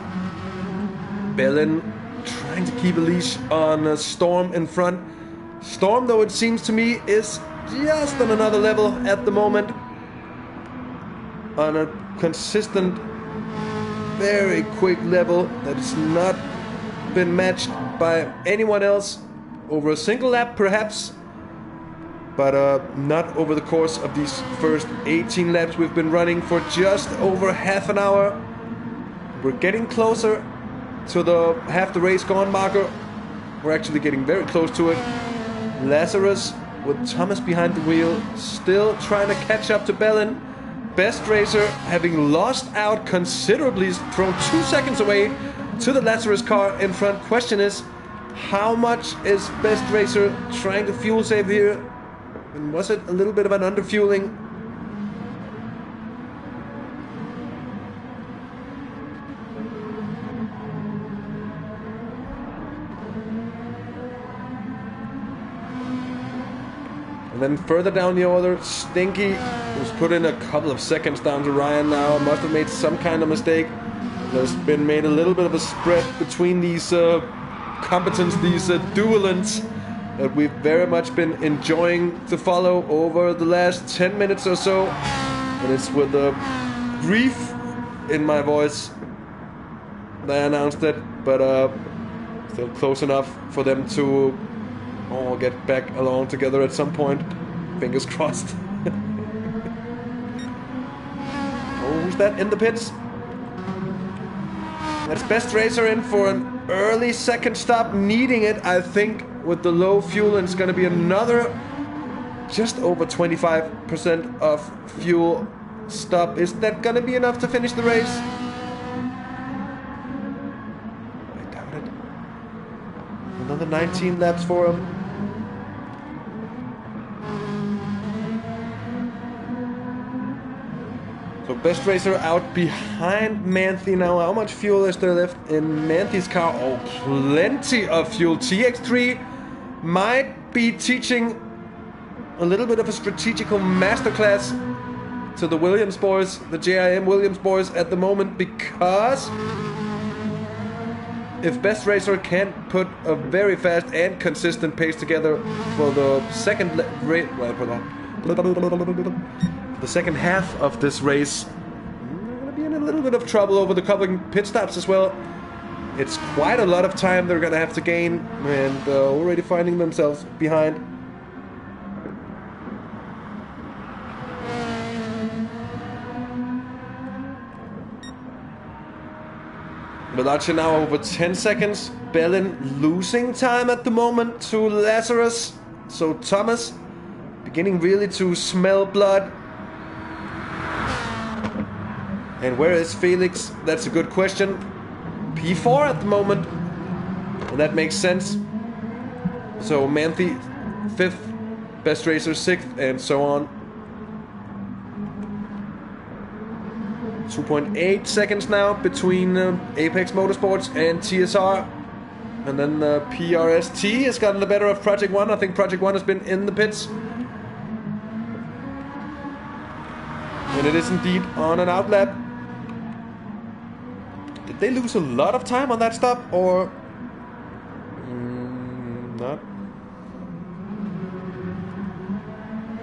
Bellin trying to keep a leash on Storm in front. Storm, though, it seems to me, is just on another level at the moment. On a consistent, very quick level that has not been matched by anyone else over a single lap, perhaps. But not over the course of these first 18 laps we've been running for just over half an hour. We're getting closer to the half the race gone marker. We're actually getting very close to it. Lazarus with Thomas behind the wheel, still trying to catch up to Bellin. Best Racer having lost out considerably, thrown 2 seconds away to the Lazarus car in front. Question is, how much is Best Racer trying to fuel save here? And was it a little bit of an underfueling? And then further down the order, Stinky, who's put in a couple of seconds down to Ryan now, must have made some kind of mistake. There's been made a little bit of a spread between these combatants, these duelants, that we've very much been enjoying to follow over the last 10 minutes or so. And it's with grief in my voice that I announced it, but still close enough for them to all get back along together at some point. Fingers crossed. Oh, who's that in the pits? That's Best Racer in for an early second stop, needing it, I think, with the low fuel, and it's going to be another just over 25% of fuel stop. Is that going to be enough to finish the race? I doubt it. Another 19 laps for him. So Best Racer out behind Manthe now. How much fuel is there left in Manthe's car? Oh, plenty of fuel. TX3 might be teaching a little bit of a strategical masterclass to the Williams boys, the JIM Williams boys at the moment, because if Best Racer can't put a very fast and consistent pace together for the second the second half of this race, they're going to be in a little bit of trouble over the couple pit stops as well. It's quite a lot of time they're going to have to gain, and already finding themselves behind. Veloce now over 10 seconds. Bellin losing time at the moment to Lazarus. So Thomas beginning really to smell blood. And where is Felix? That's a good question. P4 at the moment. And that makes sense. So Manthe 5th, Best Racer 6th, and so on. 2.8 seconds now between Apex Motorsports and TSR. And then PRST has gotten the better of Project One. I think Project One has been in the pits. And it is indeed on an outlap. Did they lose a lot of time on that stop, or not?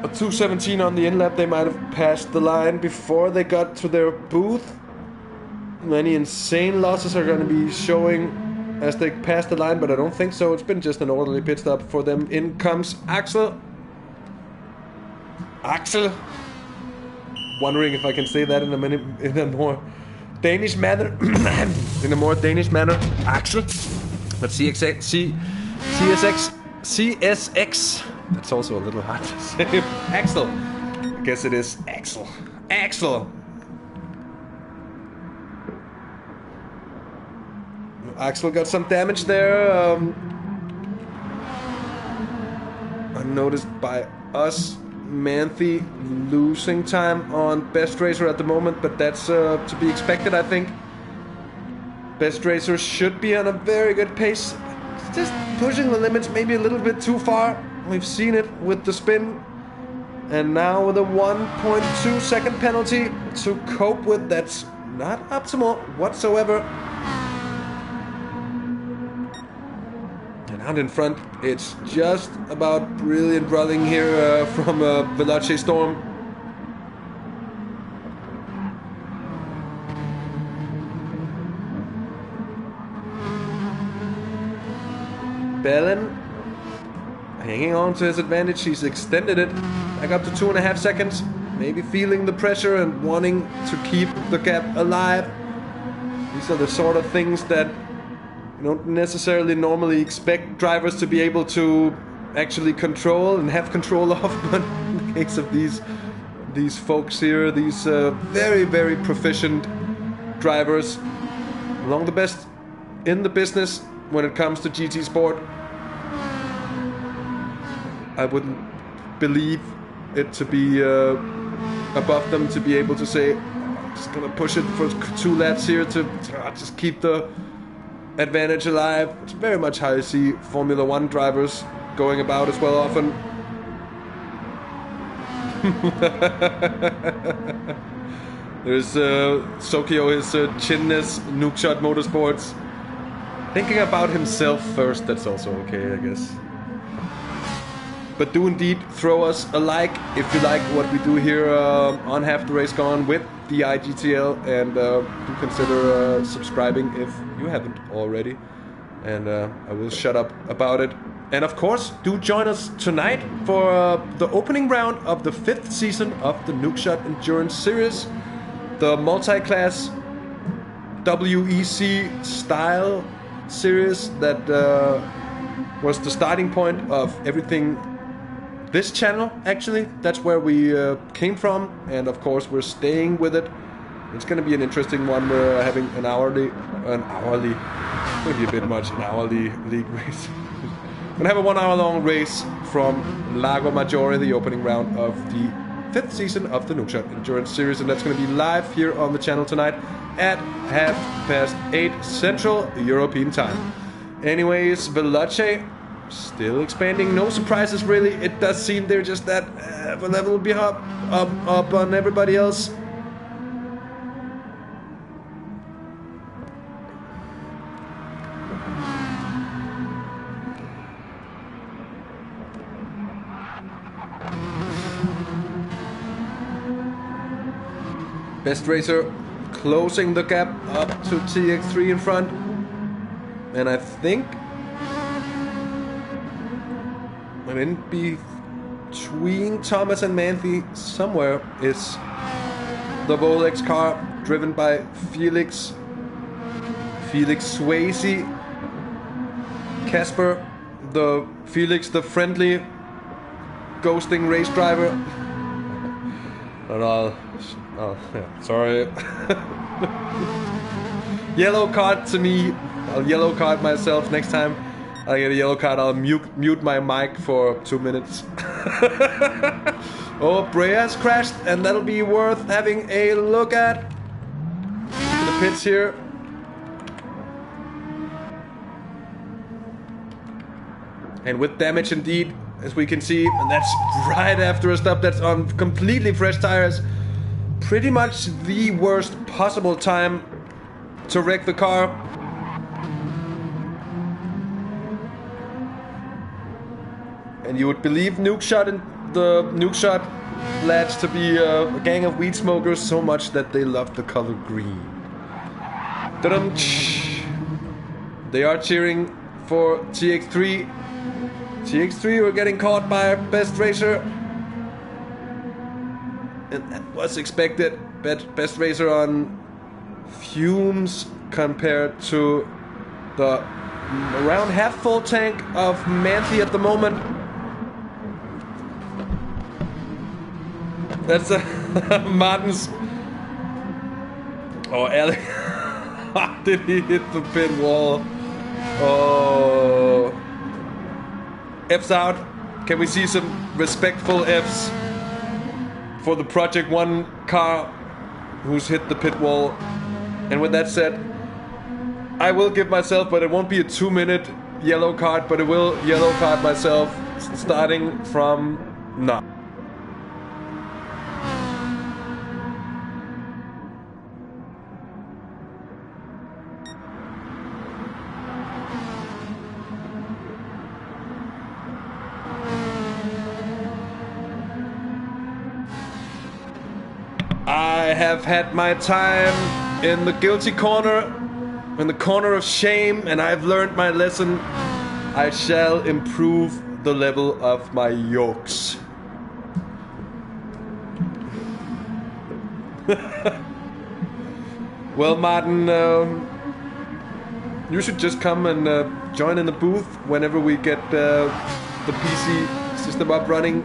A 2:17 on the in-lap. They might have passed the line before they got to their booth. Many insane losses are going to be showing as they pass the line, but I don't think so. It's been just an orderly pit stop for them. In comes Axel. Axel. Wondering if I can say that in a minute, in a more Danish manner. In a more Danish manner. Axel. But CSX. That's also a little hard to say. Axel. I guess it is Axel. Axel. Axel got some damage there. Unnoticed by us. Manthe losing time on Best Racer at the moment, but that's to be expected, I think. Best Racer should be on a very good pace. It's just pushing the limits maybe a little bit too far. We've seen it with the spin. And now with a 1.2 second penalty to cope with. That's not optimal whatsoever. And out in front, it's just about brilliant running here from Veloce Storm. Bellin hanging on to his advantage. He's extended it back up to 2.5 seconds. Maybe feeling the pressure and wanting to keep the gap alive. These are the sort of things that you don't necessarily normally expect drivers to be able to actually control and have control of, but in the case of these folks here, these very, very proficient drivers, among the best in the business when it comes to GT sport, I wouldn't believe it to be above them to be able to say, I'm just gonna push it for 2 laps here to just keep the advantage alive. It's very much how you see Formula 1 drivers going about as well often. There's Sokio, his chinness, Nookshot Motorsports. Thinking about himself first, that's also okay, I guess. But do indeed throw us a like if you like what we do here on Half the Race Gone with the IGTL, and do consider subscribing if you haven't already. And I will shut up about it. And of course, do join us tonight for the opening round of the 5th season of the Nookshot Endurance Series, the multi-class WEC style series that was the starting point of everything. This channel, actually, that's where we came from, and of course we're staying with it. It's going to be an interesting one. We're having an hourly, maybe a bit much, an hourly league race. We're going to have a 1 hour long race from Lago Maggiore, the opening round of the 5th season of the Nookshot Endurance Series, and that's going to be live here on the channel tonight at 8:30 Central European Time. Anyways, Veloce Still expanding, no surprises really. It does seem they're just that a level up on everybody else. Best Racer closing the gap up to TX3 in front. And I think in between Thomas and Manthe somewhere is the Volex car driven by Felix Swayze. Casper, Felix the friendly ghosting race driver. Oh, yeah, sorry. Yellow card to me. I'll yellow card myself next time. I get a yellow card, I'll mute my mic for 2 minutes. Oh, Brea has crashed, and that'll be worth having a look at. The pits here. And with damage indeed, as we can see, and that's right after a stop that's on completely fresh tires. Pretty much the worst possible time to wreck the car. And you would believe Nukeshot and the Nukeshot lads to be a gang of weed smokers so much that they love the color green. Ta-dum. They are cheering for TX3. TX3 were getting caught by Best Racer. And that was expected. Best Racer on fumes compared to the around half full tank of Manthe at the moment. That's Martin's. Oh, Alex. Did he hit the pin wall? Oh. F's out. Can we see some respectful F's for the Project 1 car who's hit the pit wall? And with that said, I will give myself, but it won't be a 2-minute yellow card, but it will yellow card myself starting from now. I have had my time in the guilty corner, in the corner of shame, and I've learned my lesson. I shall improve the level of my yokes. Well, Martin, you should just come and join in the booth whenever we get the PC system up running.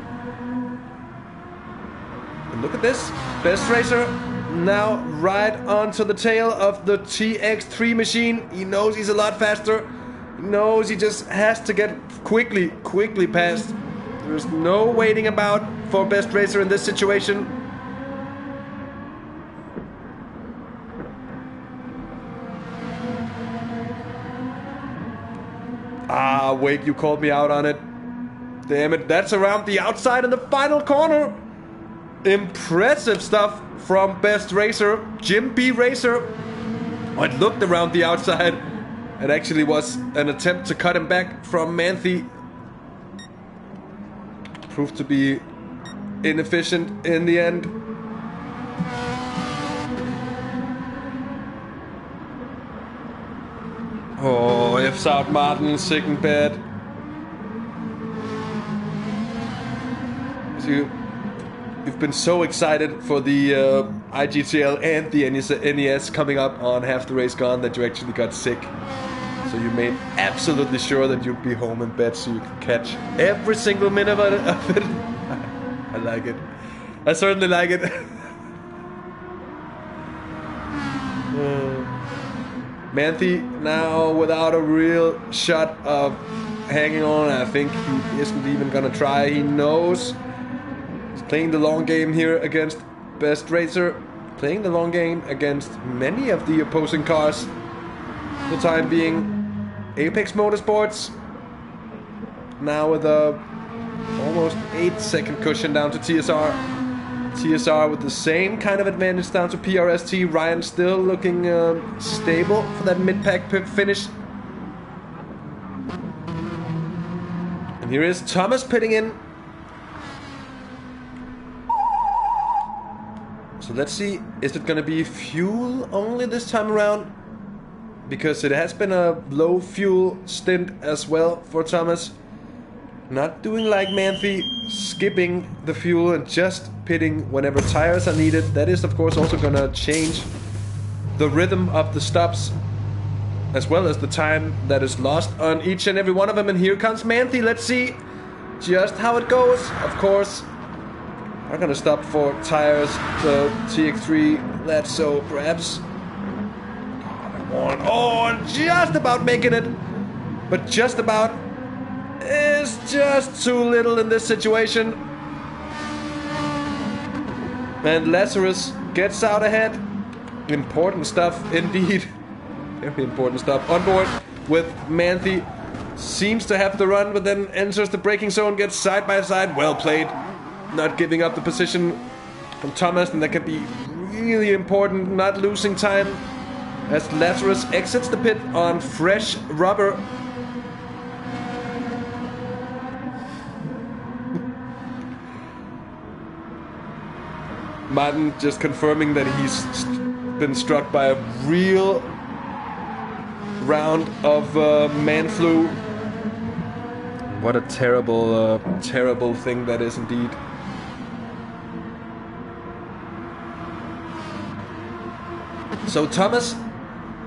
And look at this. Best Racer now right onto the tail of the TX3 machine. He knows he's a lot faster. He knows he just has to get quickly past. There's no waiting about for Best Racer in this situation. Ah, wait, you called me out on it. Damn it, that's around the outside in the final corner. Impressive stuff from Best Racer, Jim B. Racer. Oh, it looked around the outside. It actually was an attempt to cut him back from Manthe. Proved to be inefficient in the end. Oh, F's out Martin, second bad. You've been so excited for the IGTL and the NES coming up on Half the Race Gone that you actually got sick. So you made absolutely sure that you'd be home in bed so you could catch every single minute of it. I like it. I certainly like it. Manthe now without a real shot of hanging on. I think he isn't even gonna try. He knows. Playing the long game here against Best Racer. Playing the long game against many of the opposing cars. For the time being, Apex Motorsports. now with a almost 8-second cushion down to TSR. TSR with the same kind of advantage down to PRST. Ryan still looking stable for that mid-pack finish. And here is Thomas pitting in. So let's see, is it gonna be fuel only this time around? Because it has been a low fuel stint as well for Thomas. Not doing like Manthe, skipping the fuel and just pitting whenever tires are needed. That is of course also gonna change the rhythm of the stops, as well as the time that is lost on each and every one of them. And here comes Manthe, let's see just how it goes. Of course, I'm gonna stop for tires, the TX3, let's so perhaps. Oh, just about making it, but just about is just too little in this situation. And Lazarus gets out ahead. Important stuff indeed. Very important stuff. On board with Manthe. Seems to have the run, but then enters the braking zone, gets side by side. Well played. Not giving up the position from Thomas, and that can be really important. Not losing time as Lazarus exits the pit on fresh rubber. Martin just confirming that he's been struck by a real round of man flu. What a terrible, terrible thing that is indeed. So Thomas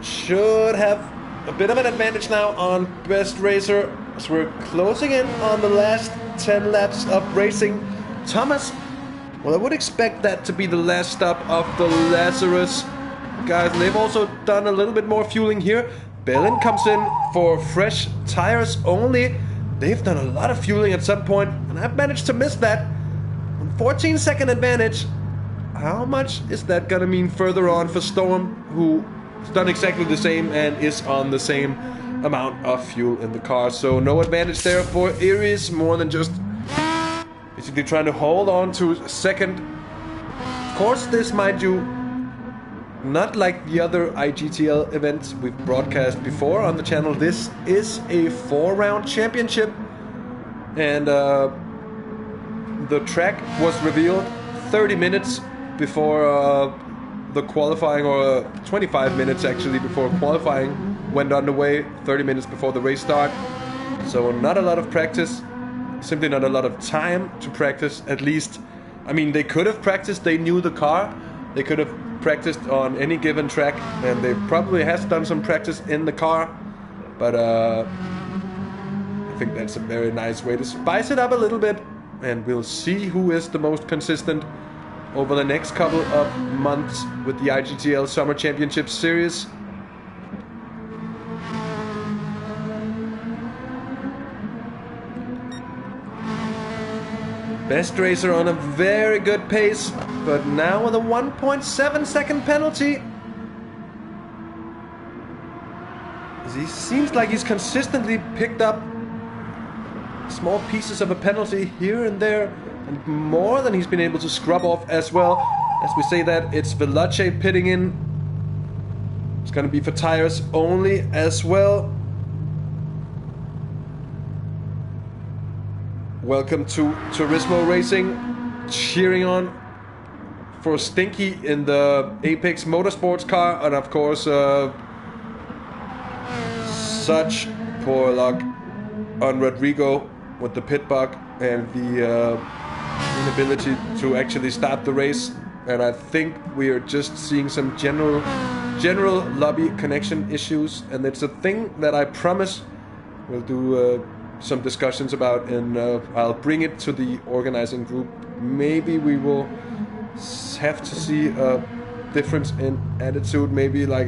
should have a bit of an advantage now on Best Racer as we're closing in on the last 10 laps of racing. Thomas, well, I would expect that to be the last stop of the Lazarus guys, and they've also done a little bit more fueling here. Bellin comes in for fresh tires only. They've done a lot of fueling at some point, and I've managed to miss that. 14-second advantage. How much is that gonna mean further on for Storm, who's done exactly the same and is on the same amount of fuel in the car? So no advantage there for Iris, more than just basically trying to hold on to second. Of course, this, mind you, not like the other IGTL events we've broadcast before on the channel. This is a 4-round championship, and the track was revealed 30 minutes before the qualifying, or 25 minutes actually before qualifying went underway, 30 minutes before the race start. So not a lot of practice, simply not a lot of time to practice, at least. I mean, they could have practiced, they knew the car, they could have practiced on any given track, and they probably has done some practice in the car, but I think that's a very nice way to spice it up a little bit, and we'll see who is the most consistent over the next couple of months with the IGTL Summer Championship Series. Best Racer on a very good pace, but now with a 1.7 second penalty. He seems like he's consistently picked up small pieces of a penalty here and there, and more than he's been able to scrub off as well. As we say that, it's Veloce pitting in. It's gonna be for tires only as well. Welcome to Turismo Racing, cheering on for Stinky in the Apex Motorsports car, and of course such poor luck on Rodrigo with the pit bug and the inability to actually start the race. And I think we are just seeing some general lobby connection issues, and it's a thing that I promise we'll do some discussions about, and I'll bring it to the organizing group. Maybe we will have to see a difference in attitude, maybe like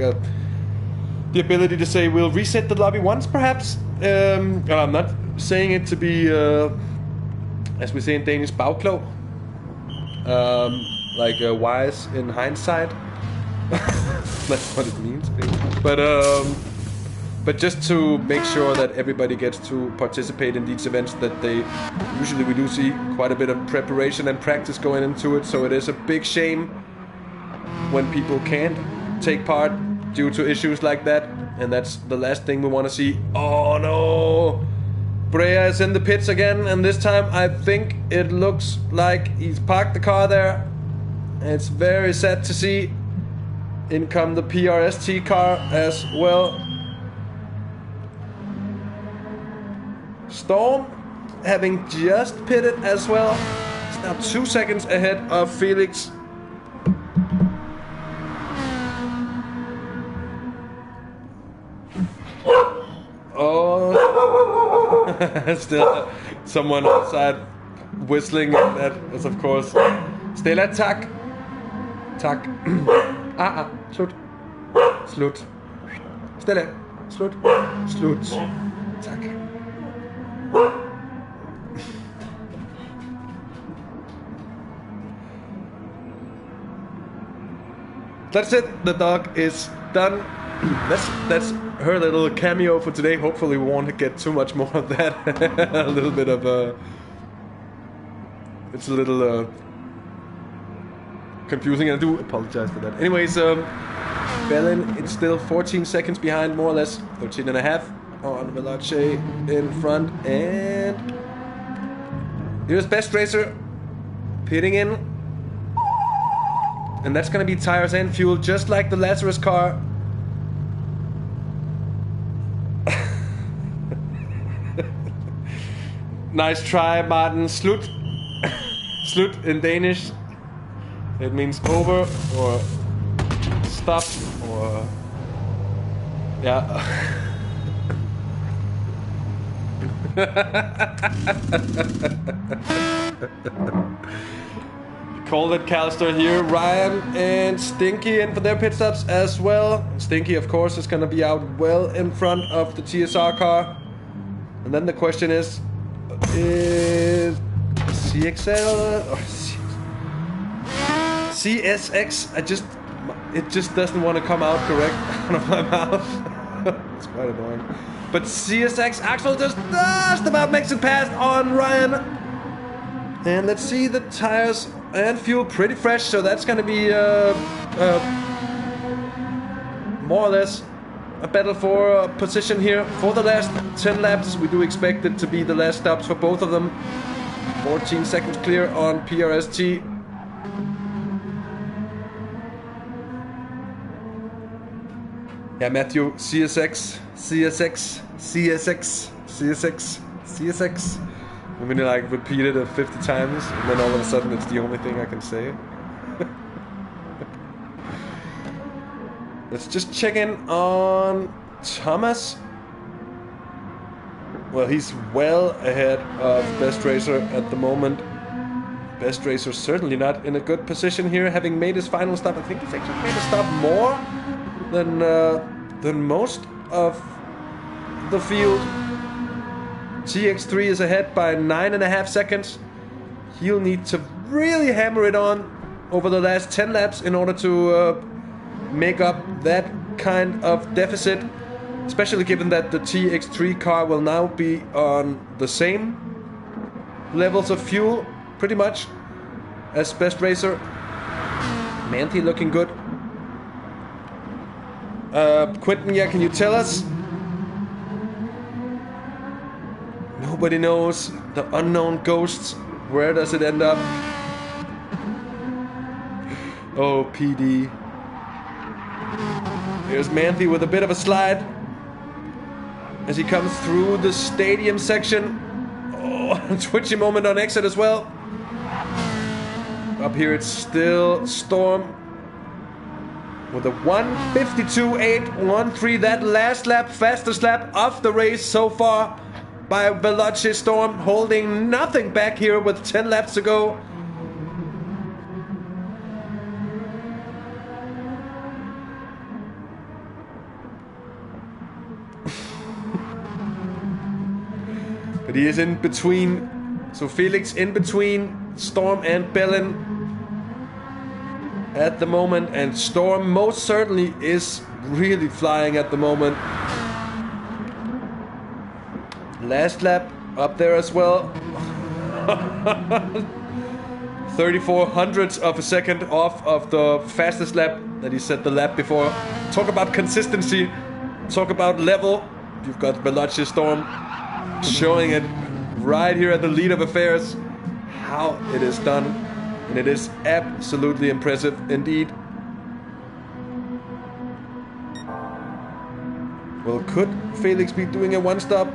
the ability to say we'll reset the lobby once perhaps. I'm not saying it to be as we say in Danish, bagklog, like wise in hindsight. That's what it means, but But just to make sure that everybody gets to participate in these events, that they usually we do see quite a bit of preparation and practice going into it. So it is a big shame when people can't take part due to issues like that, and that's the last thing we want to see. Oh no! Brea is in the pits again, and this time I think it looks like he's parked the car there. It's very sad to see. In come the PRST car as well. Storm having just pitted as well. It's now 2 seconds ahead of Felix. Oh, still someone outside whistling. That is of course Stella. Tak. Slut. Slut. Stella. Slut. Slut. Tak. That's it. The dog is done. That's her little cameo for today. Hopefully we won't get too much more of that. A little bit of it's a little confusing, and I do apologize for that. Anyways, Bellin, it's still 14 seconds behind, more or less 13 and a half on Veloce in front, and here's Best Racer pitting in, and that's gonna be tires and fuel, just like the Lazarus car. Nice try, Martin. Slut. Slut in Danish. It means over or stop or yeah. Call it Callister here. Ryan and Stinky in for their pit stops as well. Stinky, of course, is going to be out well in front of the TSR car. And then the question is CXL or CSX? It just doesn't want to come out correct out of my mouth. It's quite annoying. But CSX Axel just about makes it past on Ryan. And let's see, the tires and fuel pretty fresh, so that's gonna be more or less a battle for position here for the last 10 laps. We do expect it to be the last stops for both of them. 14 seconds clear on PRST. Yeah, Matthew, CSX. I mean, like, repeat it 50 times, and then all of a sudden it's the only thing I can say. Let's just check in on Thomas. Well, he's well ahead of Best Racer at the moment. Best Racer certainly not in a good position here, having made his final stop. I think he's actually made a stop more than most of the field. TX3 is ahead by 9.5 seconds. He'll need to really hammer it on over the last 10 laps in order to make up that kind of deficit, especially given that the TX3 car will now be on the same levels of fuel, pretty much, as Best Racer. Manthi looking good. Quentin, yeah, can you tell us? Nobody knows. The unknown ghosts. Where does it end up? Oh, PD. Here's Manthi with a bit of a slide as he comes through the stadium section. Oh, twitchy moment on exit as well. Up here it's still Storm with a 1:52.813. That last lap, fastest lap of the race so far by Veloce. Storm holding nothing back here with 10 laps to go. But he is in between. So Felix in between Storm and Bellin at the moment. And Storm most certainly is really flying at the moment. Last lap up there as well. 34 hundredths of a second off of the fastest lap that he set the lap before. Talk about consistency. Talk about level. You've got Veloce Storm showing it right here at the lead of affairs how it is done. And it is absolutely impressive indeed. Well, could Felix be doing a one-stop?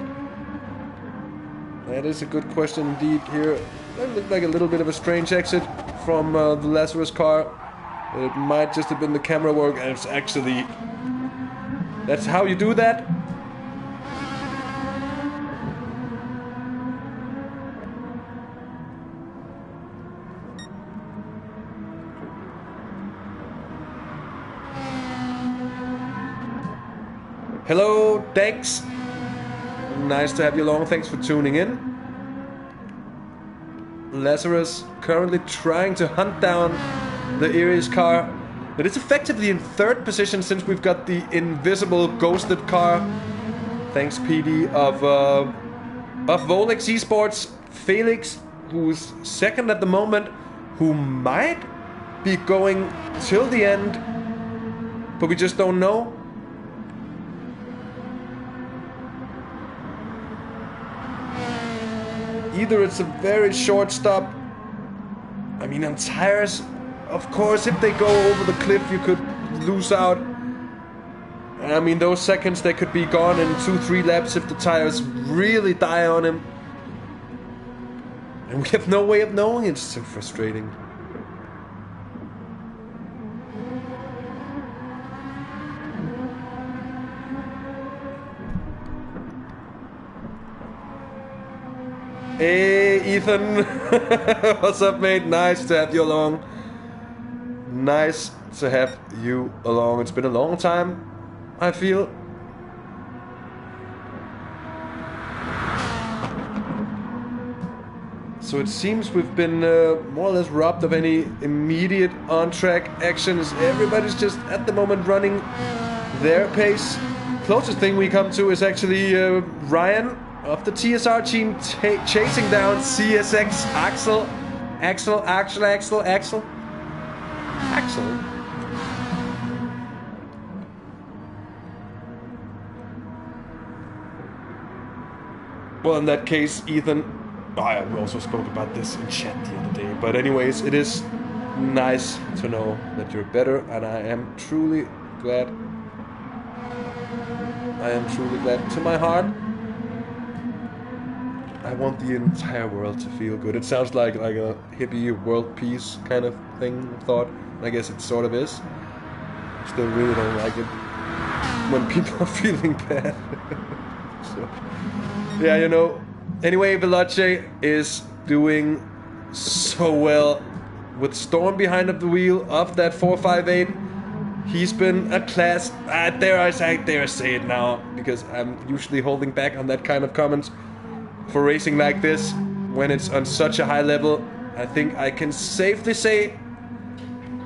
That is a good question indeed here. That looked like a little bit of a strange exit from the Lazarus car. It might just have been the camera work, and it's actually... That's how you do that? Hello, thanks. Nice to have you along. Thanks for tuning in. Lazarus currently trying to hunt down the Aries car. But it's effectively in third position since we've got the invisible ghosted car. Thanks, PD, of Volex Esports. Felix, who's second at the moment, who might be going till the end, but we just don't know. Either it's a very short stop. I mean, on tires, of course, if they go over the cliff, you could lose out. I mean, those seconds, they could be gone in 2-3 laps if the tires really die on him. And we have no way of knowing. It's so frustrating. Hey, Ethan. What's up, mate? Nice to have you along. Nice to have you along. It's been a long time, I feel. So it seems we've been more or less robbed of any immediate on-track actions. Everybody's just at the moment running their pace. Closest thing we come to is actually Ryan of the TSR team chasing down CSX Axel. Well, in that case, Ethan, we also spoke about this in chat the other day. But anyways, it is nice to know that you're better, and I am truly glad. I am truly glad to my heart. I want the entire world to feel good. It sounds like a hippie world peace kind of thought. I guess it sort of is. Still really don't like it when people are feeling bad. So, yeah, you know. Anyway, Veloce is doing so well with Storm behind the wheel of that 458. He's been a class. Dare I say it now, because I'm usually holding back on that kind of comments. For racing like this, when it's on such a high level, I think I can safely say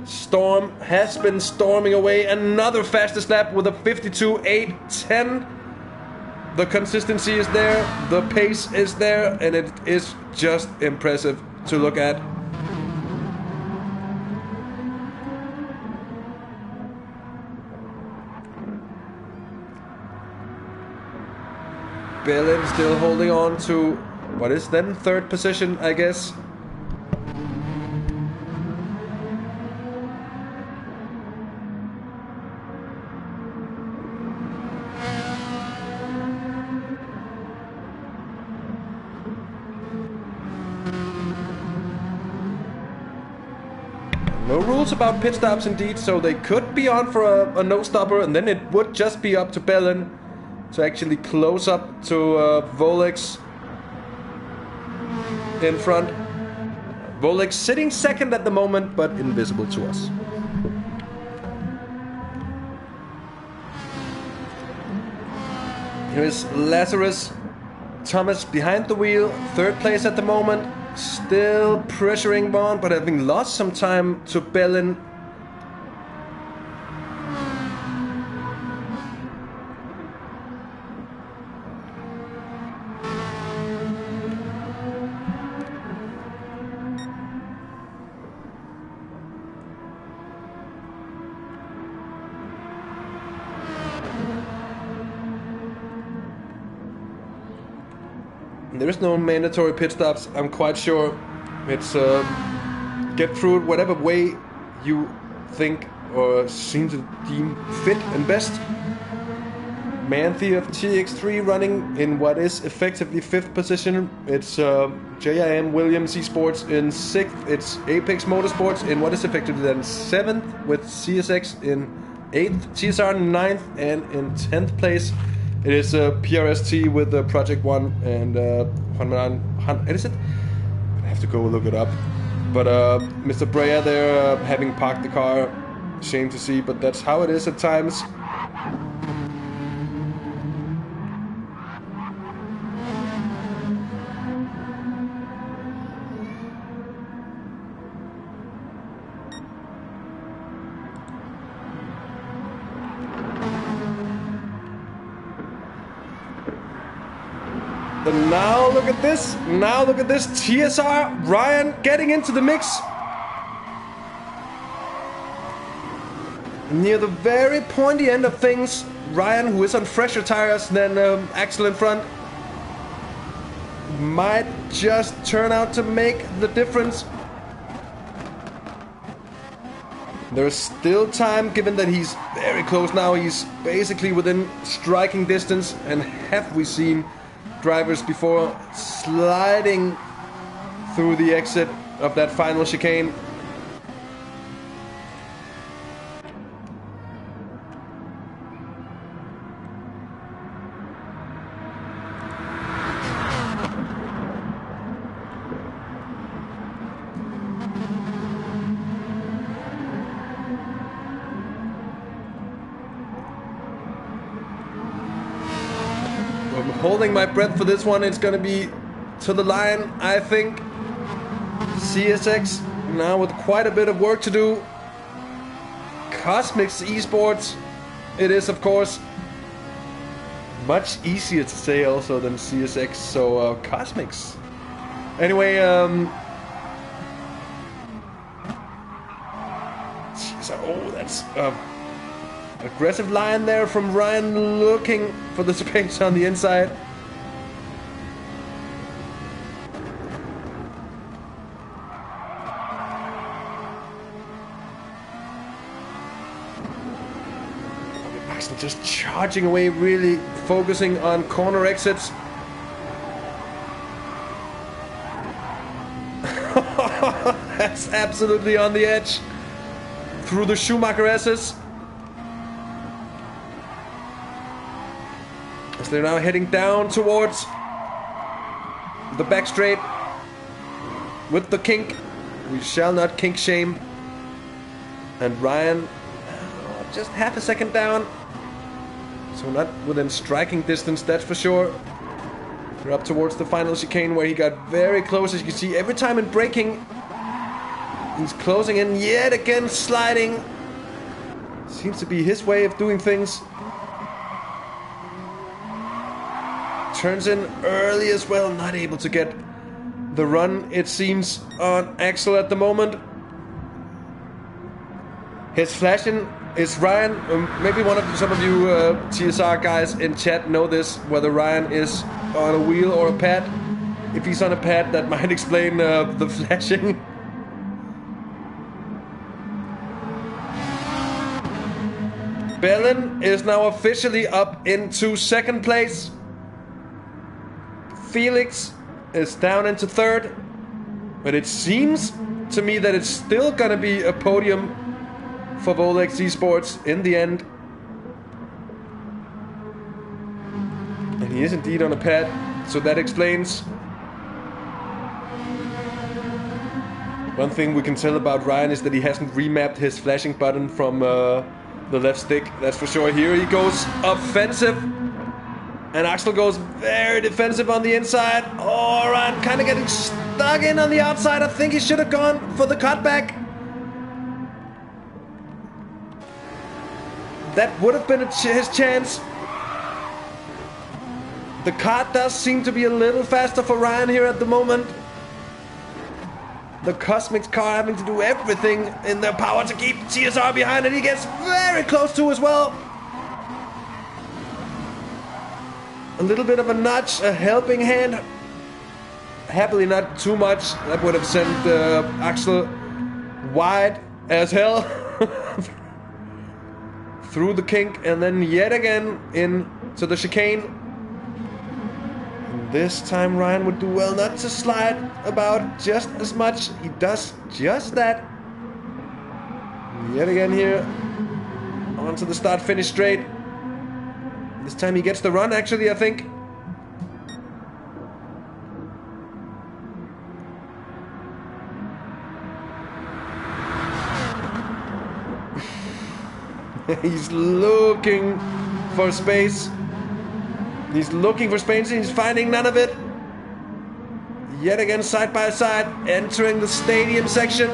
Storm has been storming away. Another fastest lap with a 52.810. The consistency is there, the pace is there, and it is just impressive to look at. Bellin still holding on to what is then third position, I guess. No rules about pit stops indeed, so they could be on for a no-stopper, and then it would just be up to Bellin to actually close up to Volex in front. Volex sitting second at the moment, but invisible to us. Here's Lazarus. Thomas behind the wheel, third place at the moment. Still pressuring Bond, but having lost some time to Bellin. There is no mandatory pit stops, I'm quite sure. It's get through it whatever way you think or seem to deem fit and best. Manthe of TX3 running in what is effectively 5th position. It's JIM Williams Esports in 6th. It's Apex Motorsports in what is effectively then 7th, with CSX in 8th, TSR in 9th, and in 10th place it is PRST with Project One and is it? I have to go look it up. But Mr. Breyer there having parked the car, shame to see, but that's how it is at times. And now look at this. Now look at this. TSR, Ryan getting into the mix. Near the very pointy end of things, Ryan, who is on fresher tires than Axel in front, might just turn out to make the difference. There's still time, given that he's very close now. He's basically within striking distance, and have we seen drivers before sliding through the exit of that final chicane. Holding my breath for this one. It's gonna be to the line, I think. CSX now with quite a bit of work to do. Cosmics Esports, it is of course much easier to say also than CSX, so Cosmics. Anyway, oh, that's aggressive line there from Ryan, looking for the space on the inside. Axel just charging away, really focusing on corner exits. That's absolutely on the edge. Through the Schumacher S's. As they're now heading down towards the back straight with the kink. We shall not kink shame. And Ryan just half a second down. So not within striking distance, that's for sure. We're up towards the final chicane where he got very close. As you can see, every time in braking, he's closing in yet again, sliding. Seems to be his way of doing things. Turns in early as well, not able to get the run, it seems, on Axel at the moment. His flashing is Ryan. Maybe some of you TSR guys in chat know this, whether Ryan is on a wheel or a pad. If he's on a pad, that might explain the flashing. Bellin is now officially up into 2nd place. Felix is down into 3rd, but it seems to me that it's still gonna be a podium for Volex Esports in the end. And he is indeed on a pad, so that explains. One thing we can tell about Ryan is that he hasn't remapped his flashing button from the left stick, that's for sure. Here he goes offensive. And Axel goes very defensive on the inside. Oh, Ryan kind of getting stuck in on the outside. I think he should have gone for the cutback. That would have been his chance. The car does seem to be a little faster for Ryan here at the moment. The Cosmics car having to do everything in their power to keep TSR behind, and he gets very close to as well. A little bit of a nudge, a helping hand Happily not too much. That would have sent Axel wide as hell through the kink, and then yet again into the chicane. And this time Ryan would do well not to slide about just as much. He does just that. Yet again here onto the start-finish straight. This time he gets the run, actually, I think. He's looking for space. He's looking for space and he's finding none of it. Yet again, side by side, entering the stadium section.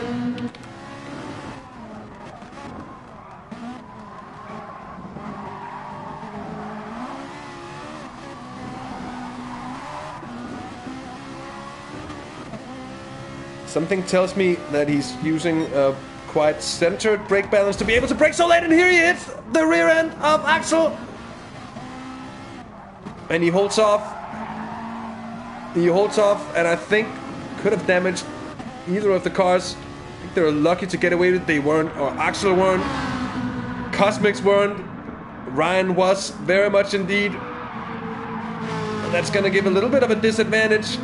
Something tells me that he's using a quite centered brake balance to be able to brake so late, and here he hits the rear end of Axel. And he holds off. He holds off, and I think could have damaged either of the cars. I think they were lucky to get away with it. They weren't, or Axel weren't. Cosmics weren't. Ryan was very much indeed. And that's going to give a little bit of a disadvantage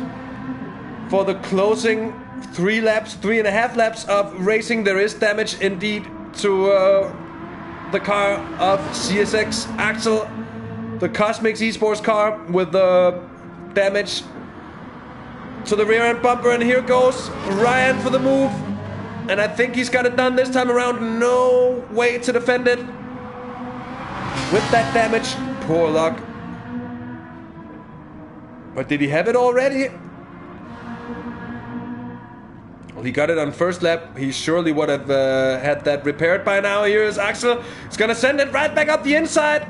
for the closing 3.5 laps of racing. There is damage indeed to the car of CSX Axel, the Cosmics Esports car, with the damage to the rear end bumper. And here goes Ryan for the move, and I think he's got it done this time around. No way to defend it with that damage. Poor luck. Or did he have it already? Well, he got it on first lap. He surely would have had that repaired by now. Here is Axel. He's gonna send it right back up the inside,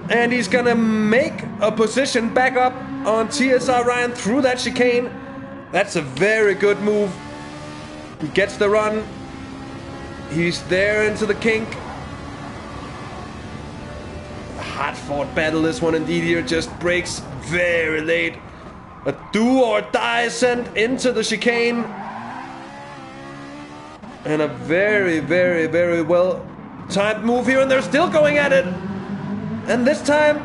and he's gonna make a position back up on TSR Ryan through that chicane. That's a very good move. He gets the run. He's there into the kink. Hard-fought battle, this one indeed. Here just breaks very late. A do-or-die sent into the chicane. And a very, very, very well-timed move here, and they're still going at it. And this time,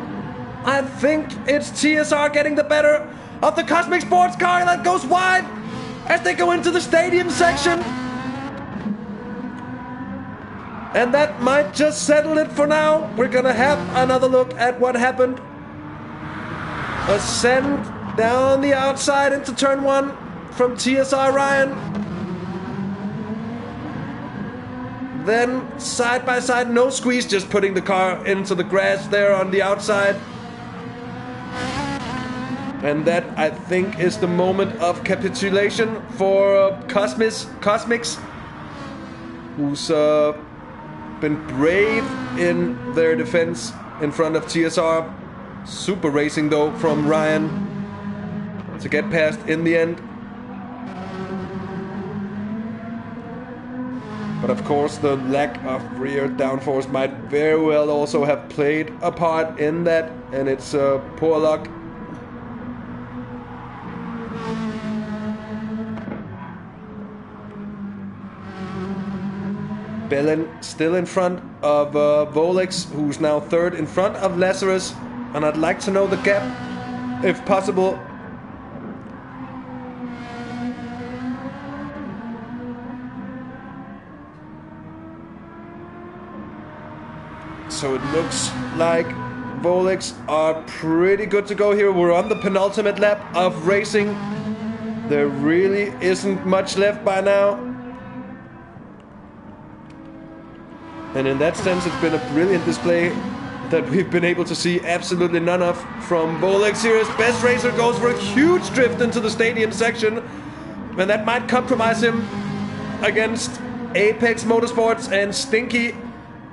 I think it's TSR getting the better of the Cosmic Sports car that goes wide as they go into the stadium section. And that might just settle it for now. We're gonna have another look at what happened. A send down the outside into turn 1 from TSR Ryan. Then side by side, no squeeze, just putting the car into the grass there on the outside. And that, I think, is the moment of capitulation for Cosmics, who's been brave in their defense in front of TSR. Super racing though from Ryan to get past in the end. But of course, the lack of rear downforce might very well also have played a part in that, and it's poor luck. Belen still in front of Volix, who's now third in front of Lazarus, and I'd like to know the gap, if possible. So it looks like Volix are pretty good to go here. We're on the penultimate lap of racing. There really isn't much left by now. And in that sense, it's been a brilliant display that we've been able to see absolutely none of from Volix here. His best racer goes for a huge drift into the stadium section, and that might compromise him against Apex Motorsports and Stinky,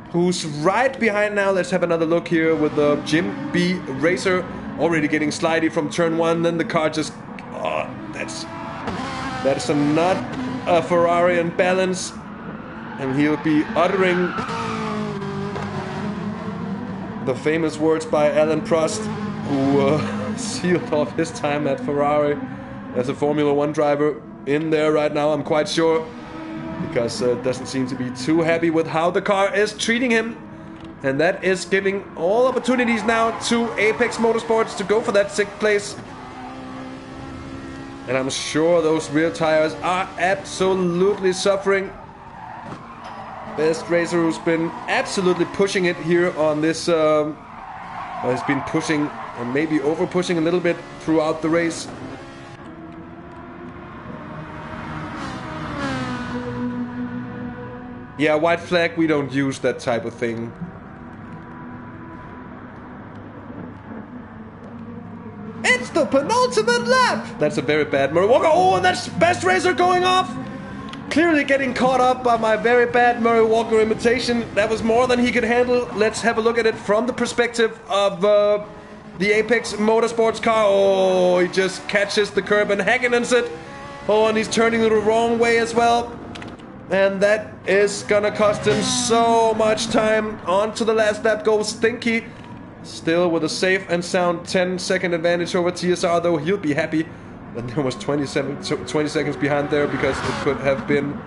who's right behind now. Let's have another look here with the Jim B racer already getting slidey from turn 1. Then the car just, oh, that's not a Ferrari in balance, and he'll be uttering the famous words by Alan Prost, who sealed off his time at Ferrari. as a Formula 1 driver in there right now, I'm quite sure. Because doesn't seem to be too happy with how the car is treating him. And that is giving all opportunities now to Apex Motorsports to go for that 6th place. And I'm sure those rear tires are absolutely suffering. Best Racer, who's been absolutely pushing it here on this, has been pushing and maybe over pushing a little bit throughout the race. Yeah, white flag, we don't use that type of thing. It's the penultimate lap! That's a very bad Murray Walker. Oh, and that's Best Racer going off! Clearly getting caught up by my very bad Murray Walker imitation. That was more than he could handle. Let's have a look at it from the perspective of the Apex Motorsports car. Oh, he just catches the curb and Hagenens it. Oh, and he's turning it the wrong way as well. And that is gonna cost him so much time. On to the last lap goes Stinky. Still with a safe and sound 10-second advantage over TSR, though he'll be happy that there was 20 seconds behind there, because it could have been...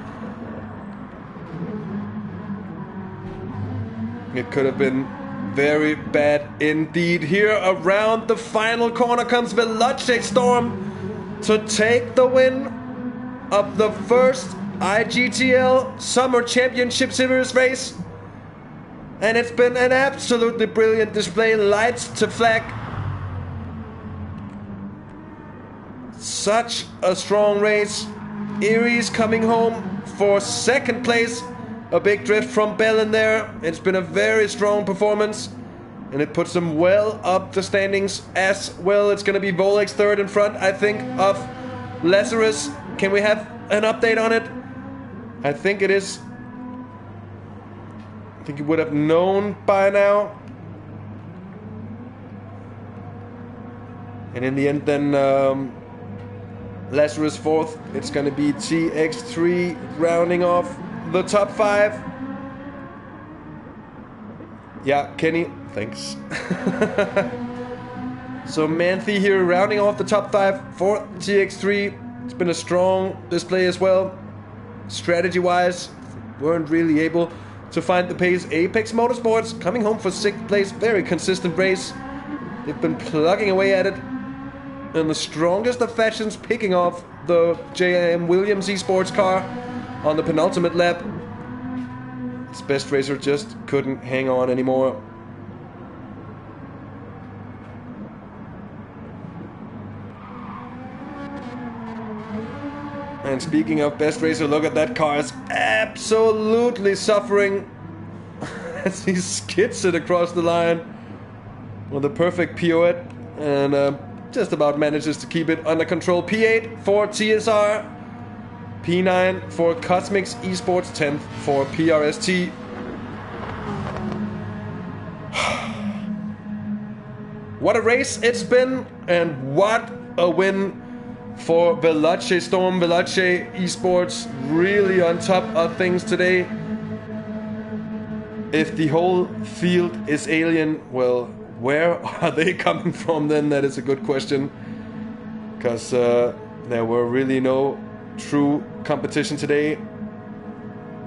It could have been very bad indeed. Here around the final corner comes Veloce Storm to take the win of the first IGTL Summer Championship Series race. And it's been an absolutely brilliant display, lights to flag. Such a strong race. Erie's coming home for 2nd place. A big drift from Bell in there. It's been a very strong performance. And it puts them well up the standings as well. It's going to be Volex 3rd in front, I think, of Lazarus. Can we have an update on it? I think it is. I think you would have known by now. And in the end then Lazarus 4th. It's going to be TX3 rounding off the top 5. Yeah, Kenny, thanks. So Manthe here rounding off the top 5 for TX3. It's been a strong display as well. Strategy-wise, weren't really able to find the pace. Apex Motorsports coming home for 6th place. Very consistent race. They've been plugging away at it. And the strongest of fashions picking off the JM Williams eSports car on the penultimate lap. This Best Racer just couldn't hang on anymore. And speaking of Best Racer, look at that car. It's absolutely suffering as he skids it across the line with a perfect pirouette, and just about manages to keep it under control. P8 for TSR, P9 for Cosmics Esports, 10th for PRST. What a race it's been, and what a win for Veloce Storm. Veloce Esports really on top of things today. If the whole field is alien, well, where are they coming from then? That is a good question. Because there were really no true competition today.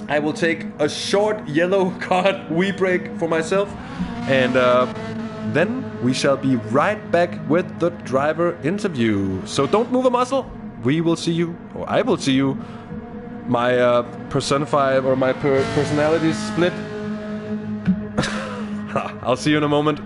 I will take a short yellow card wee break for myself. And then we shall be right back with the driver interview. So don't move a muscle. We will see you, or I will see you. My personified or my personality split. I'll see you in a moment.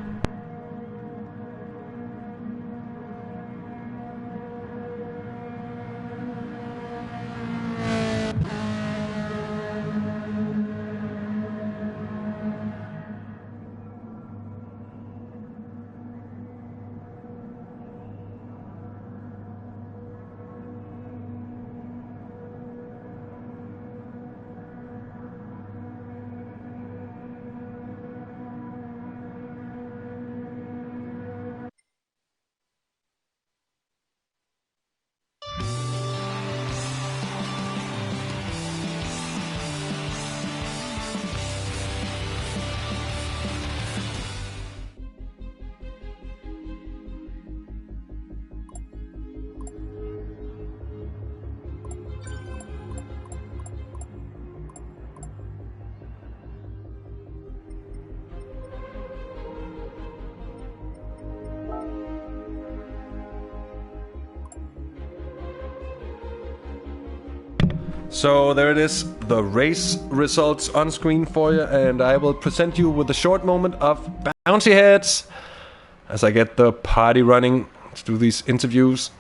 So there it is, the race results on screen for you, and I will present you with a short moment of bouncy heads as I get the party running to do these interviews.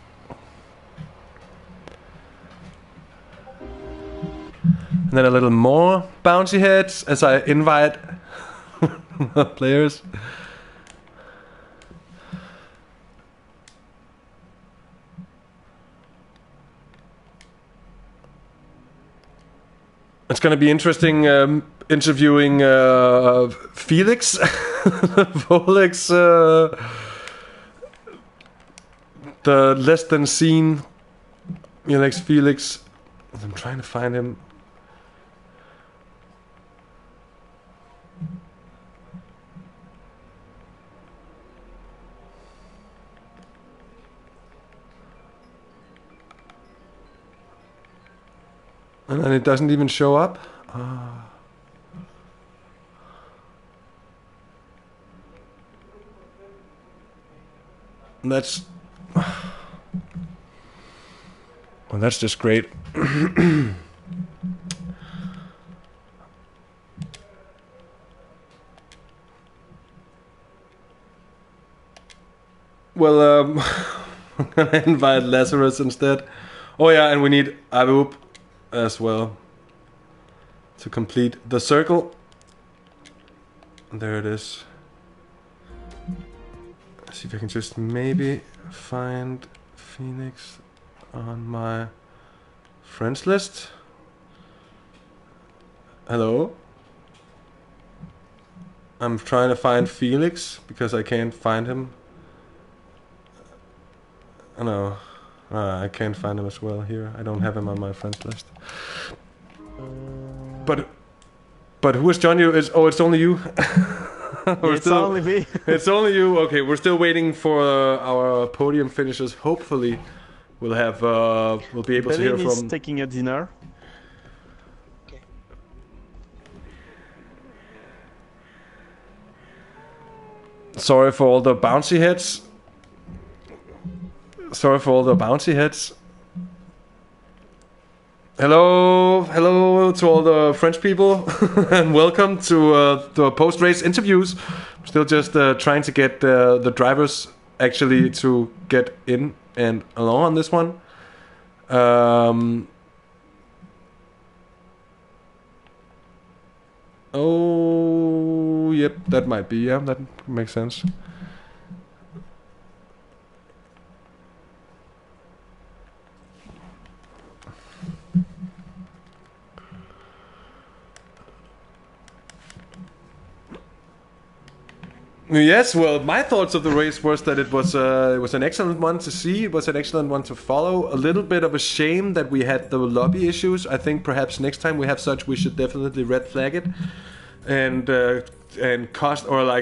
And then a little more bouncy heads as I invite players. It's going to be interesting interviewing Felix, Felix, the less than seen Felix. I'm trying to find him. And then it doesn't even show up. And that's... Well, that's just great. Well, I'm gonna invite Lazarus instead. Oh yeah, and we need Aboop as well to complete the circle. There it is. Let's see if I can just maybe find Phoenix on my friends list. Hello? I'm trying to find Felix because I can't find him. Oh no. I can't find him as well here. I don't have him on my friends list. But who has joined you? It's only you. It's only me. It's only you. Okay, we're still waiting for our podium finishers. Hopefully, we'll have we'll be able to hear from. Is taking a dinner. Okay. Sorry for all the bouncy heads. Sorry for all the bouncy heads. Hello to all the French people, and welcome to the post-race interviews. I'm still just trying to get the drivers actually to get in and along on this one. Oh, yep, that might be, yeah, that makes sense. Yes, well, my thoughts of the race was that it was an excellent one to see. It was an excellent one to follow. A little bit of a shame that we had the lobby issues. I think perhaps next time we have such, we should definitely red flag it and cost or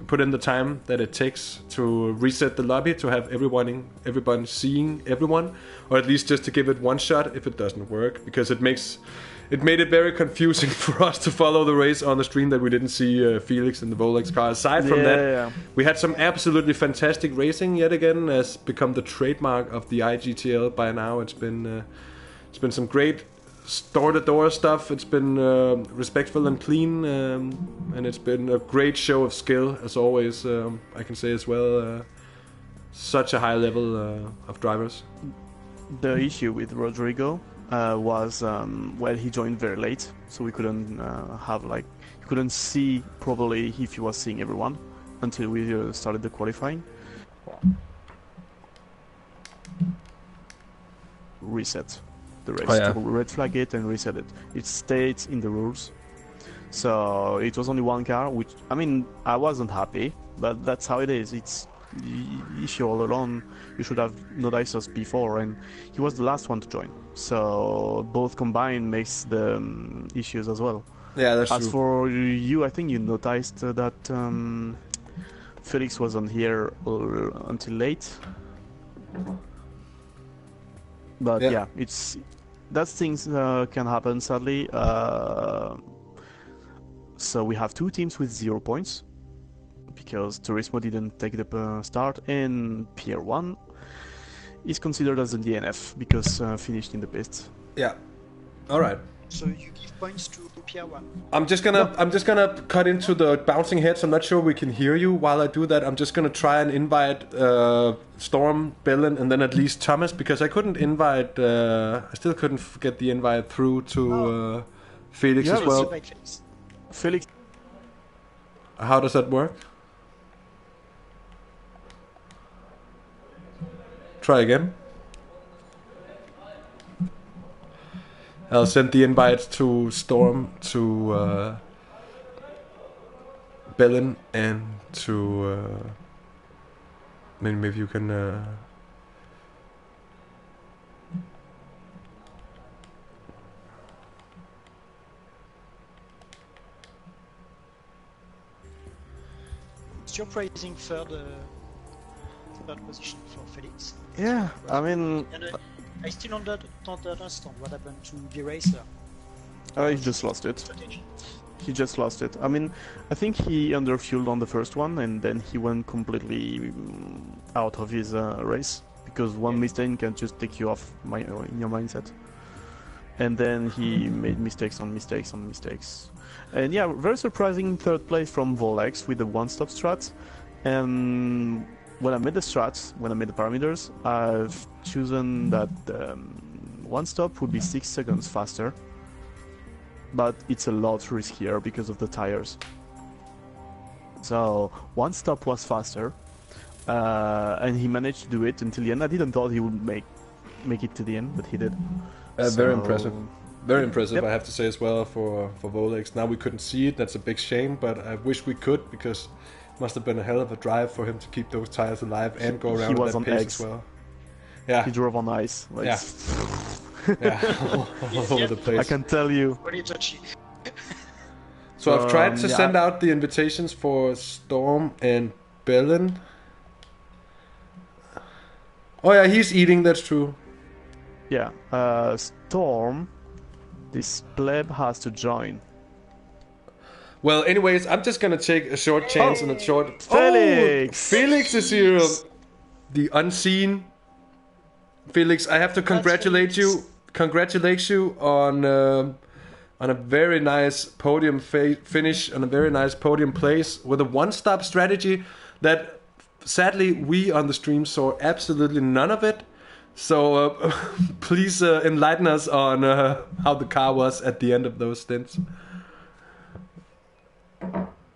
put in the time that it takes to reset the lobby to have everyone seeing everyone, or at least just to give it one shot if it doesn't work, because it made it very confusing for us to follow the race on the stream that we didn't see Felix in the Volex car. Aside from that, we had some absolutely fantastic racing yet again. Has become the trademark of the IGTL by now. It's been some great door-to-door stuff. It's been respectful and clean, and it's been a great show of skill as always. I can say as well, such a high level of drivers. The issue with Rodrigo was he joined very late, so we couldn't you couldn't see probably if he was seeing everyone until we started the qualifying. Reset the race, to red flag it and reset it. It states in the rules. So it was only one car, which I wasn't happy, but that's how it is. It's if you're all alone, you should have noticed us before, and he was the last one to join. So both combined makes the issues as well. Yeah, that's true. As for you, I think you noticed that Felix wasn't here until late. But yeah, that things can happen sadly. So we have two teams with 0 points because Turismo didn't take the start, and PR1 is considered as a DNF because finished in the pits. Yeah. All right. So you give points to PR1. I'm just gonna cut into the bouncing heads. I'm not sure we can hear you while I do that. I'm just gonna try and invite Storm, Belen, and then at least Thomas, because I couldn't invite. I still couldn't get the invite through to Felix as well. Felix. How does that work? Try again. I'll send the invite to Storm, to Belen, and to maybe you can. You're praising third position for Felix. Yeah, I mean... I still don't understand what happened to the racer. He just lost it. He just lost it. I mean, I think he underfueled on the first one, and then he went completely out of his race, because one mistake can just take you off in your mindset. And then he made mistakes on mistakes on mistakes. And yeah, very surprising third place from Volex with the one-stop strat. And when I made the strats, when I made the parameters, I've chosen that one stop would be 6 seconds faster. But it's a lot riskier because of the tires. So one stop was faster, and he managed to do it until the end. I didn't thought he would make it to the end, but he did. Very impressive. Very impressive, Yep. I have to say as well for Volex. Now we couldn't see it, that's a big shame, but I wish we could, because it must have been a hell of a drive for him to keep those tires alive and go around at that pace eggs. as well. Yeah. He drove on ice. Like, Yeah. Yeah, all over the place. I can tell you. Really touchy. So I've tried to yeah. send out the invitations for Storm and Belen. Oh yeah, he's eating, that's true. Yeah, Storm, this pleb has to join. Well, anyways, I'm just gonna take a short chance and a short... Felix! Oh, Felix is here! The unseen Felix, I have to congratulate you on a very nice podium finish, on a very nice podium place with a one-stop strategy that sadly we on the stream saw absolutely none of it. So please enlighten us on how the car was at the end of those stints.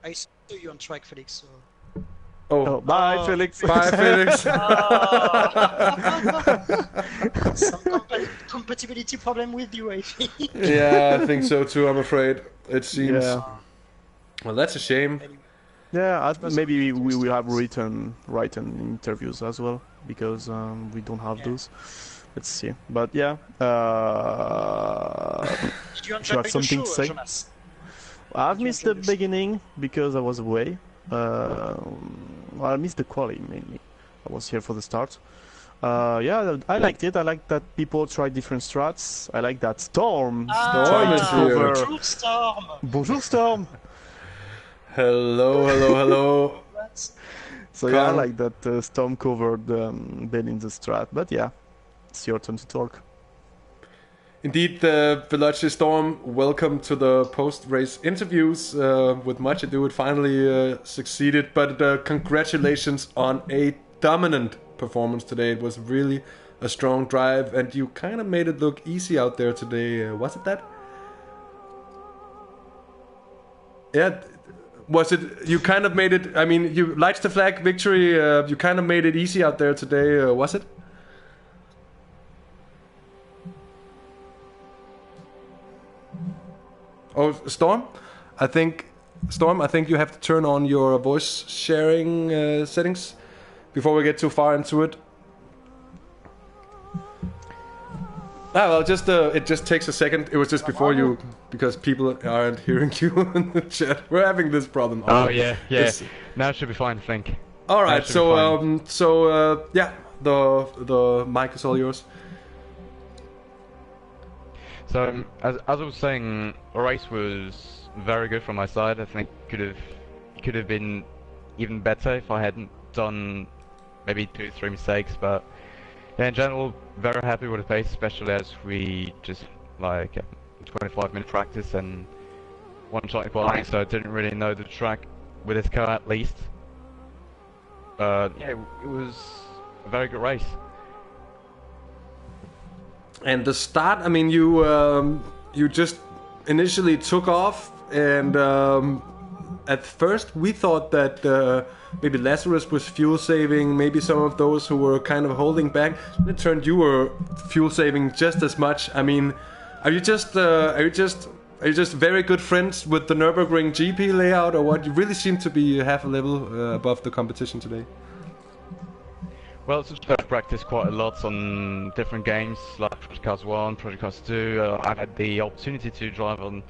I saw you on track, Felix. So... Oh, bye, Felix. Bye, Felix. Some compatibility problem with you, I think. Yeah, I think so too, I'm afraid. It seems. Yeah. Well, that's a shame. Yeah, maybe we will have written interviews as well, because we don't have those. Let's see. But yeah. Did you enjoy the something show, to say? Jonas? I've missed the beginning because I was away. Well, I missed the quali mainly. I was here for the start. Yeah, I liked it. I like that people try different strats. I like that Storm. Storm is here. Bonjour, Storm. Bonjour, Storm. Hello. So yeah, I like that Storm covered Ben in the strat. But yeah, it's your turn to talk. Indeed, Veloci Storm, welcome to the post-race interviews. With much ado, it finally succeeded, but congratulations on a dominant performance today. It was really a strong drive, and you kind of made it look easy out there today. Was it that? Yeah, was it? You kind of made it, I mean, you lights the flag victory, you kind of made it easy out there today, was it? Oh, Storm, I think you have to turn on your voice sharing settings before we get too far into it. Ah, well, it just takes a second. It was just before you, because people aren't hearing you in the chat. We're having this problem. Oh yeah. Now it should be fine, I think. All right, yeah, the mic is all yours. So, as I was saying, the race was very good from my side. I think could have been even better if I hadn't done maybe 2-3 mistakes. But yeah, in general, very happy with the pace, especially as we just like 25-minute practice and one shot in qualifying, so I didn't really know the track with this car at least. Yeah, it was a very good race. And the start, I mean, you just initially took off, and at first we thought that maybe Lazarus was fuel saving, maybe some of those who were kind of holding back. It turned you were fuel saving just as much. I mean, are you just very good friends with the Nürburgring GP layout, or what? You really seem to be half a level above the competition today. Well, since I've practiced quite a lot on different games, like Project Cars 1, Project Cars 2, I've had the opportunity to drive on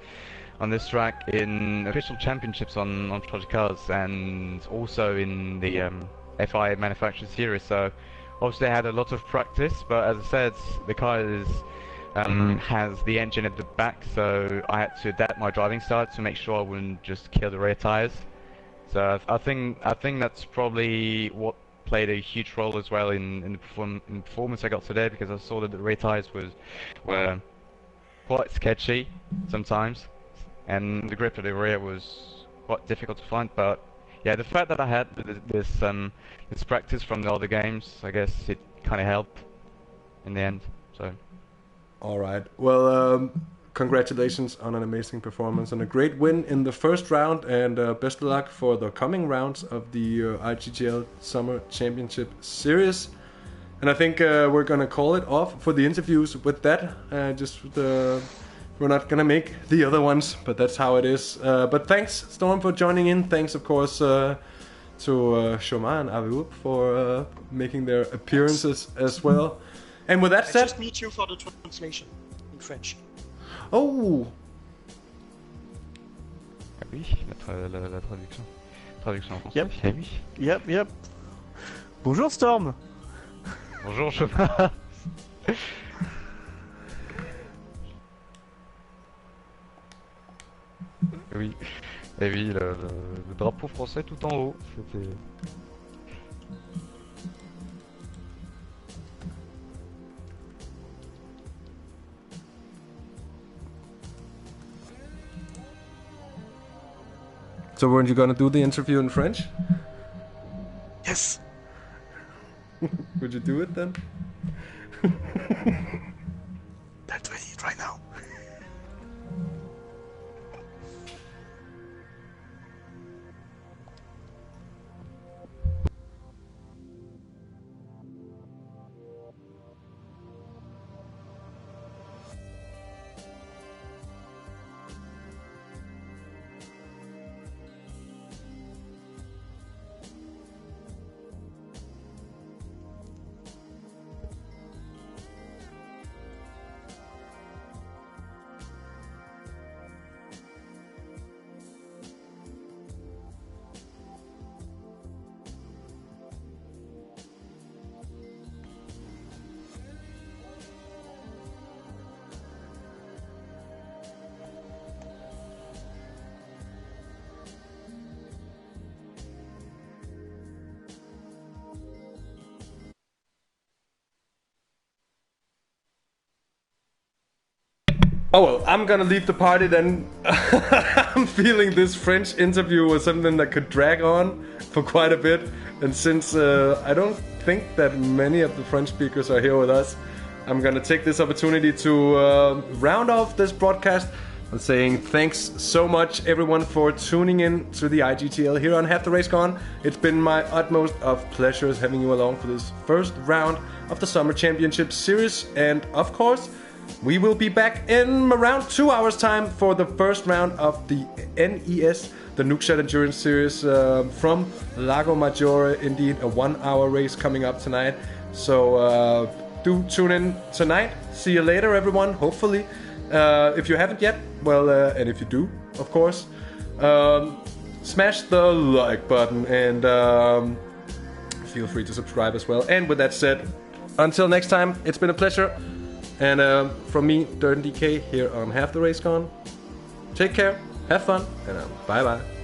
this track in official championships on Project Cars, and also in the FI Manufactured Series, so obviously I had a lot of practice, but as I said, the car has the engine at the back, so I had to adapt my driving style to make sure I wouldn't just kill the rear tires. So I think that's probably what played a huge role as well in the performance I got today, because I saw that the rear tires were quite sketchy sometimes, and the grip of the rear was quite difficult to find. But yeah, the fact that I had this practice from the other games, I guess it kind of helped in the end. So. All right. Well, congratulations on an amazing performance and a great win in the first round, and best of luck for the coming rounds of the IGTL Summer Championship Series. And I think we're gonna call it off for the interviews with that. We're not gonna make the other ones, but that's how it is. But thanks, Storm, for joining in. Thanks, of course, to Shoma and Aviup for making their appearances as well. And with that said, I just need you for the translation in French. Oh. Ah oui, la traduction. Traduction en français. Yep. Ah oui. Yep. Bonjour Storm. Bonjour Choma. Oui. Et oui, le drapeau français tout en haut. C'était. So weren't you gonna do the interview in French? Yes. Would you do it then? That's what I need right now. Oh well, I'm gonna leave the party then. I'm feeling this French interview was something that could drag on for quite a bit, and since I don't think that many of the French speakers are here with us, I'm gonna take this opportunity to round off this broadcast by saying thanks so much everyone for tuning in to the IGTL here on Have the Race Gone. It's been my utmost of pleasures having you along for this first round of the Summer Championship Series, and of course we will be back in around 2 hours time for the first round of the NES, the Nookshot Endurance Series from Lago Maggiore. Indeed, a 1 hour race coming up tonight. So do tune in tonight. See you later, everyone, hopefully. If you haven't yet, well, and if you do, of course, smash the like button and feel free to subscribe as well. And with that said, until next time, it's been a pleasure. And from me, DirtenDK, here on Have the Race Gone. Take care, have fun, and bye-bye.